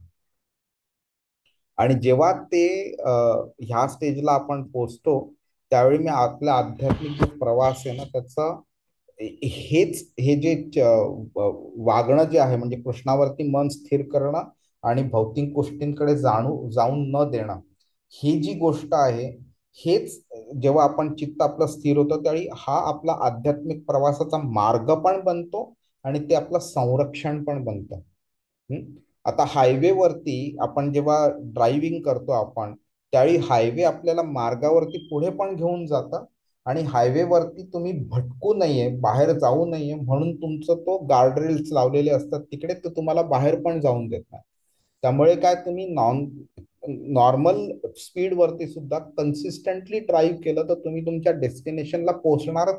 आणि जेव्हा ते ह्या स्टेजला आपण पोचतो, त्यावेळी मी आपला आध्यात्मिक जो प्रवास आहे ना त्याचं हे जे वागणं जे आहे, म्हणजे कृष्णावरती मन स्थिर करणं आणि भौतिक गोष्टींकडे जाऊन न देणं, ही जी गोष्ट आहे, हेच जेव्हा आपण चित्त आपलं स्थिर होतं त्यावेळी हा आपला आध्यात्मिक प्रवासाचा मार्ग पण बनतो आणि ते आपलं संरक्षण पण बनतं. आता हायवेवरती आपण जेव्हा ड्रायव्हिंग करतो आपण, त्यावेळी हायवे आपल्याला मार्गावरती पुढे पण घेऊन जातं आणि हायवेवरती तुम्ही भटकू नये, बाहेर जाऊ नये म्हणून तुमचं तो गार्डरेल्स लावलेले असतात तिकडे, तर तुम्हाला बाहेर पण जाऊन देत नाही. त्यामुळे काय, तुम्ही नॉर्मल स्पीड वरती सुद्धा कन्सिस्टंटली ड्राईव्ह केलं तर तुम्ही तुमच्या डेस्टिनेशनला पोहोचणार.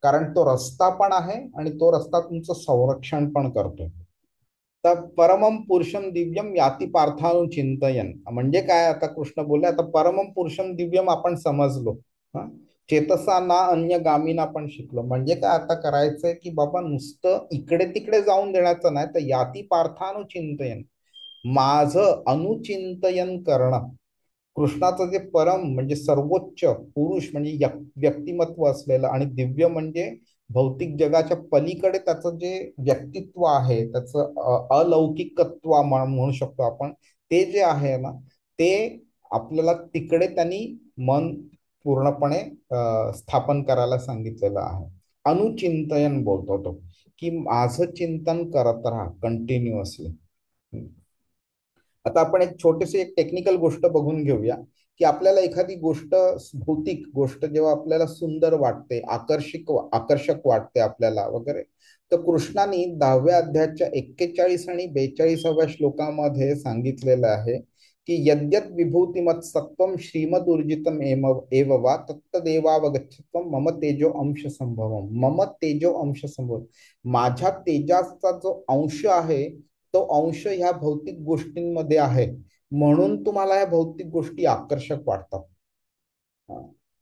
कारण तो रस्ता पण आहे आणि तो रस्ता तुमचं संरक्षण पण करतो. तर परमम पुरुषम दिव्यम याती पार्थानु चिंतयन म्हणजे काय, आता कृष्ण बोलले, आता परमम पुरुषम दिव्यम आपण समजलो. चेतसा ना अन्य गामीन आपण शिकलो. म्हणजे काय आता करायचंय की बाबा नुसतं इकडे तिकडे जाऊन देण्याचं नाही, तर याती पार्थानु चिंतयन, माझं अनुचिंतयन करणं. कृष्णाचं जे परम म्हणजे सर्वोच्च पुरुष म्हणजे व्यक्तिमत्व असलेलं आणि दिव्य म्हणजे भौतिक जगाच्या पलीकडे त्याचं जे व्यक्तित्व आहे, त्याचं अलौकिकत्व म्हणू शकतो आपण, ते जे आहे ना, ते आपल्याला तिकडे त्यांनी मन पूर्णपणे स्थापन करायला सांगितलेलं आहे. अनुचिंतयन बोलतो तो, की माझं चिंतन करत राहा कंटिन्युअसली. आता आपण एक टेक्निकल गोष्ट बघून घेऊया, की आपल्याला एखादी गोष्ट, भौतिक गोष्ट जेव्हा आपल्याला सुंदर वाटते, आकर्षक वाटते आपल्याला वगैरे, तर कृष्णाने 10व्या अध्यायाच्या 41 आणि 42व्या श्लोकामध्ये सांगितलेलं आहे की यद्यत विभूतिमत सत्वम श्रीमदूर्जितम एव वा तत्तदेवावगच्छत्वम मम तेजो अंश संभवम. मम तेजो अंश संभव, माझ्या तेजाचा जो अंश आहे तो अंश ह्या भौतिक गोष्टींमध्ये आहे, म्हणून तुम्हाला ह्या भौतिक गोष्टी आकर्षक वाटतात.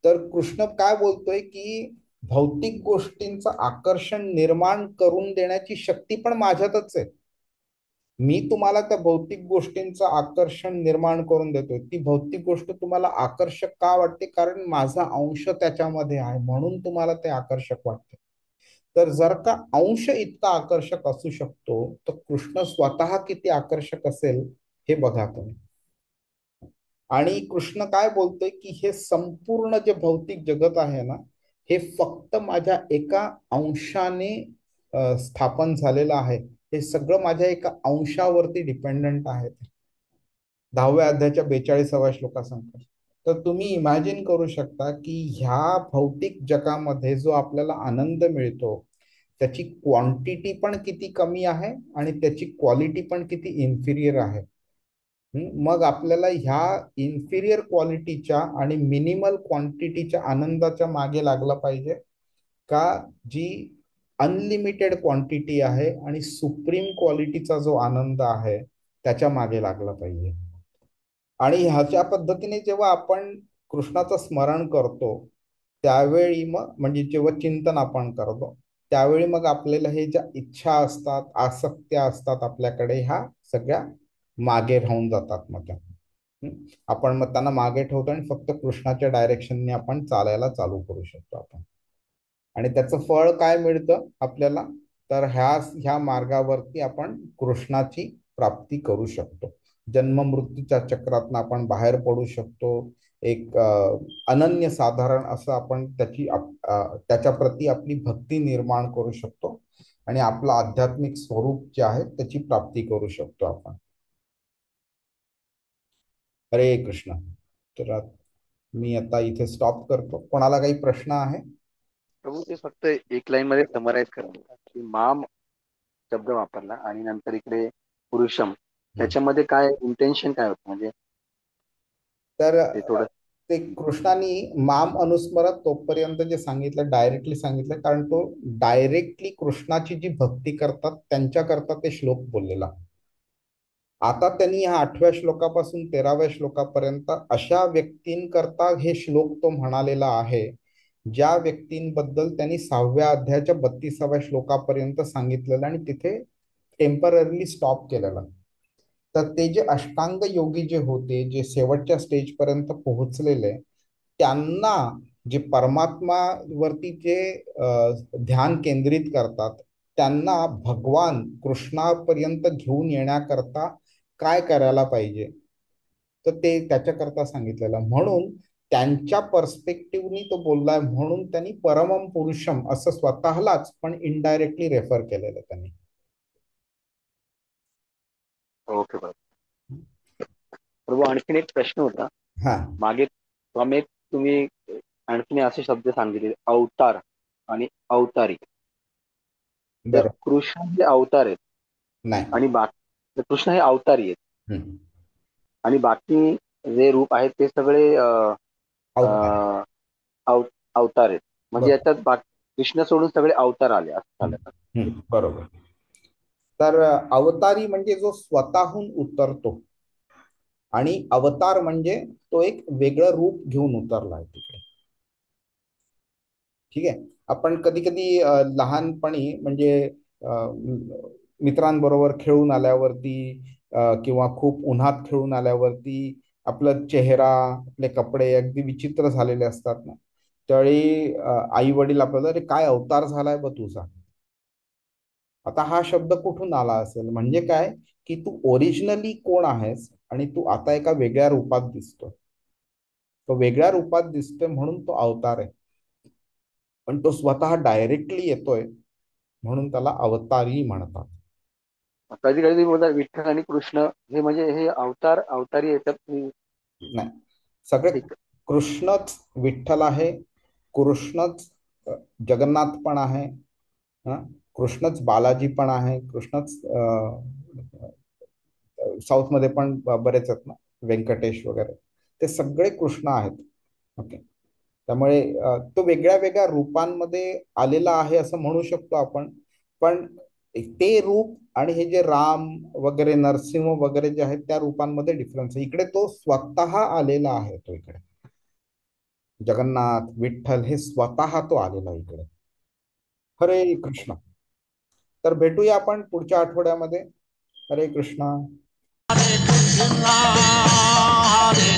तर कृष्ण काय बोलतोय की भौतिक गोष्टींचं आकर्षण निर्माण करून देण्याची शक्ती पण माझ्यातच आहे. मी तुम्हाला त्या भौतिक गोष्टींचं आकर्षण निर्माण करून देतोय. ती भौतिक गोष्ट तुम्हाला आकर्षक का वाटते, कारण माझा अंश त्याच्यामध्ये आहे म्हणून तुम्हाला ते आकर्षक वाटते. तर जर का अंश इतका आकर्षक असू शकतो, तर कृष्ण स्वतः किती आकर्षक असेल हे बघा तुम्ही. आणि कृष्ण काय बोलतोय की हे संपूर्ण जे भौतिक जगत आहे ना, हे फक्त माझ्या एका अंशाने स्थापन झालेलं आहे. हे सगळं माझ्या एका अंशावरती डिपेंडंट आहे. 10व्या अध्यायाच्या 42व्या श्लोकात सांगतात. तर तुम्ही इमॅजिन करू शकता की ह्या भौतिक जगामध्ये जो आपल्याला आनंद मिळतो, त्याची क्वांटिटी पण किती कमी आहे आणि त्याची क्वालिटी पण किती इन्फिरियर आहे. मग आपल्याला ह्या इन्फिरियर क्वालिटीच्या आणि मिनिमल क्वांटिटीच्या आनंदाच्या मागे लागला पाहिजे का, जी अनलिमिटेड क्वांटिटी आहे आणि सुप्रीम क्वालिटीचा जो आनंद आहे त्याच्या मागे लागला पाहिजे. आणि ह्याच्या पद्धतीने जेव्हा आपण कृष्णाचं स्मरण करतो त्यावेळी मग म्हणजे जेव्हा चिंतन आपण करतो त्यावेळी मग आपल्याला हे ज्या इच्छा असतात, आसक्त्या असतात आपल्याकडे, ह्या सगळ्या मागे राहून जातात. मग त्या आपण मग त्यांना मागे ठेवतो आणि फक्त कृष्णाच्या डायरेक्शनने आपण चालायला चालू करू शकतो आपण. आणि त्याचं फळ काय मिळतं आपल्याला, तर ह्या मार्गावरती आपण कृष्णाची प्राप्ती करू शकतो. जन्म मृत्यूच्या चक्रातून आपण बाहेर पडू शकतो. एक अनन्य साधारण असं आपण त्याच्या प्रती आपली भक्ती निर्माण करू शकतो आणि आपलं आध्यात्मिक स्वरूप जे आहे त्याची प्राप्ती करू शकतो आपण. हरे कृष्ण. तर मी आता इथे स्टॉप करतो. कोणाला काही प्रश्न आहे? प्रभू ते फक्त एक लाईन मध्ये समराईज करा की माम शब्द वापरला आणि नंतर इकडे पुरुषम, त्याच्यामध्ये काय इंटेन्शन काय होतं म्हणजे तर ते थोडं. ते कृष्णाने माम अनुस्मरत तोपर्यंत जे सांगितलं डायरेक्टली सांगितलं, कारण तो डायरेक्टली कृष्णाची जी भक्ती करतात त्यांच्याकरता ते श्लोक बोललेला. आता त्यांनी ह्या 8व्या श्लोकापासून 13व्या श्लोकापर्यंत अशा व्यक्तींकरता हे श्लोक तो म्हणालेला आहे ज्या व्यक्तींबद्दल त्यांनी 6व्या अध्यायाच्या 32व्या श्लोकापर्यंत सांगितलेलं आणि तिथे टेम्पररीली स्टॉप केलेलं. तर ते जे अष्टांग योगी जे होते, जे शेवटच्या स्टेज पर्यंत पोहोचलेले, त्यांना जे परमात्मावरती जे ध्यान केंद्रित करतात त्यांना भगवान कृष्णापर्यंत घेऊन येण्याकरता काय करायला पाहिजे, तर ते त्याच्याकरता सांगितलेलं. म्हणून त्यांच्या पर्स्पेक्टिव्हनी तो बोललाय, म्हणून त्यांनी परमम पुरुषम असं स्वतःलाच पण इनडायरेक्टली रेफर केलेलं त्यांनी. ओके प्रभू, आणखीन एक प्रश्न होता. हा, मागे तुम्ही आणखीन असे शब्द सांगितले, अवतार आणि अवतारी. तर बरोबर. कृष्ण हे अवतार आहेत नाही. आणि बाकी कृष्ण हे अवतारी आहेत आणि बाकी जे रूप आहेत ते सगळे अवतार. अवतार आहेत. म्हणजे बरोबर. याच्यात कृष्ण सोडून सगळे अवतार आले असं झालं. बरोबर. तर अवतारी म्हणजे जो स्वतःहून उतरतो आणि अवतार म्हणजे तो एक वेगळं रूप घेऊन उतरला आहे तिकडे. ठीक आहे. आपण कधी कधी लहानपणी म्हणजे मित्रांबरोबर खेळून आल्यावरती किंवा खूप उन्हात खेळून आल्यावरती आपला चेहरा, आपले कपडे अगदी विचित्र झालेले असतात ना, त्यावेळी आई वडील आपल्याला, अरे काय अवतार झालाय बा तुझा. आता हा शब्द कुठून आला असेल, म्हणजे काय की तू ओरिजिनली कोण आहेस आणि तू आता एका वेगळ्या रूपात दिसतो. तो वेगळ्या रूपात दिसतोय म्हणून तो अवतार आहे. पण तो स्वतः डायरेक्टली येतोय म्हणून त्याला अवतारी म्हणतात. कधी कधी बोलतात विठ्ठल आणि कृष्ण हे म्हणजे हे अवतारी येतात. नाही, सगळे कृष्णच विठ्ठल आहे, कृष्णच जगन्नाथ पण आहे, कृष्णच बालाजी पण आहे, कृष्णच साऊथ मध्ये पण बरेच आहेत ना, व्यंकटेश वगैरे, ते सगळे कृष्ण आहेत. ओके. त्यामुळे तो वेगळ्या वेगळ्या रूपांमध्ये आलेला आहे असं म्हणू शकतो आपण. पण ते रूप आणि हे जे राम वगैरे, नरसिंह वगैरे जे आहेत त्या रूपांमध्ये डिफरन्स आहे. इकडे तो स्वतः आलेला आहे. तो इकडे जगन्नाथ विठ्ठल हे स्वतः तो आलेला आहे इकडे. हरे कृष्ण. तर भेटूया आपण पुढच्या आठवड्यामध्ये. हरे कृष्ण. हरे कृष्णा हरे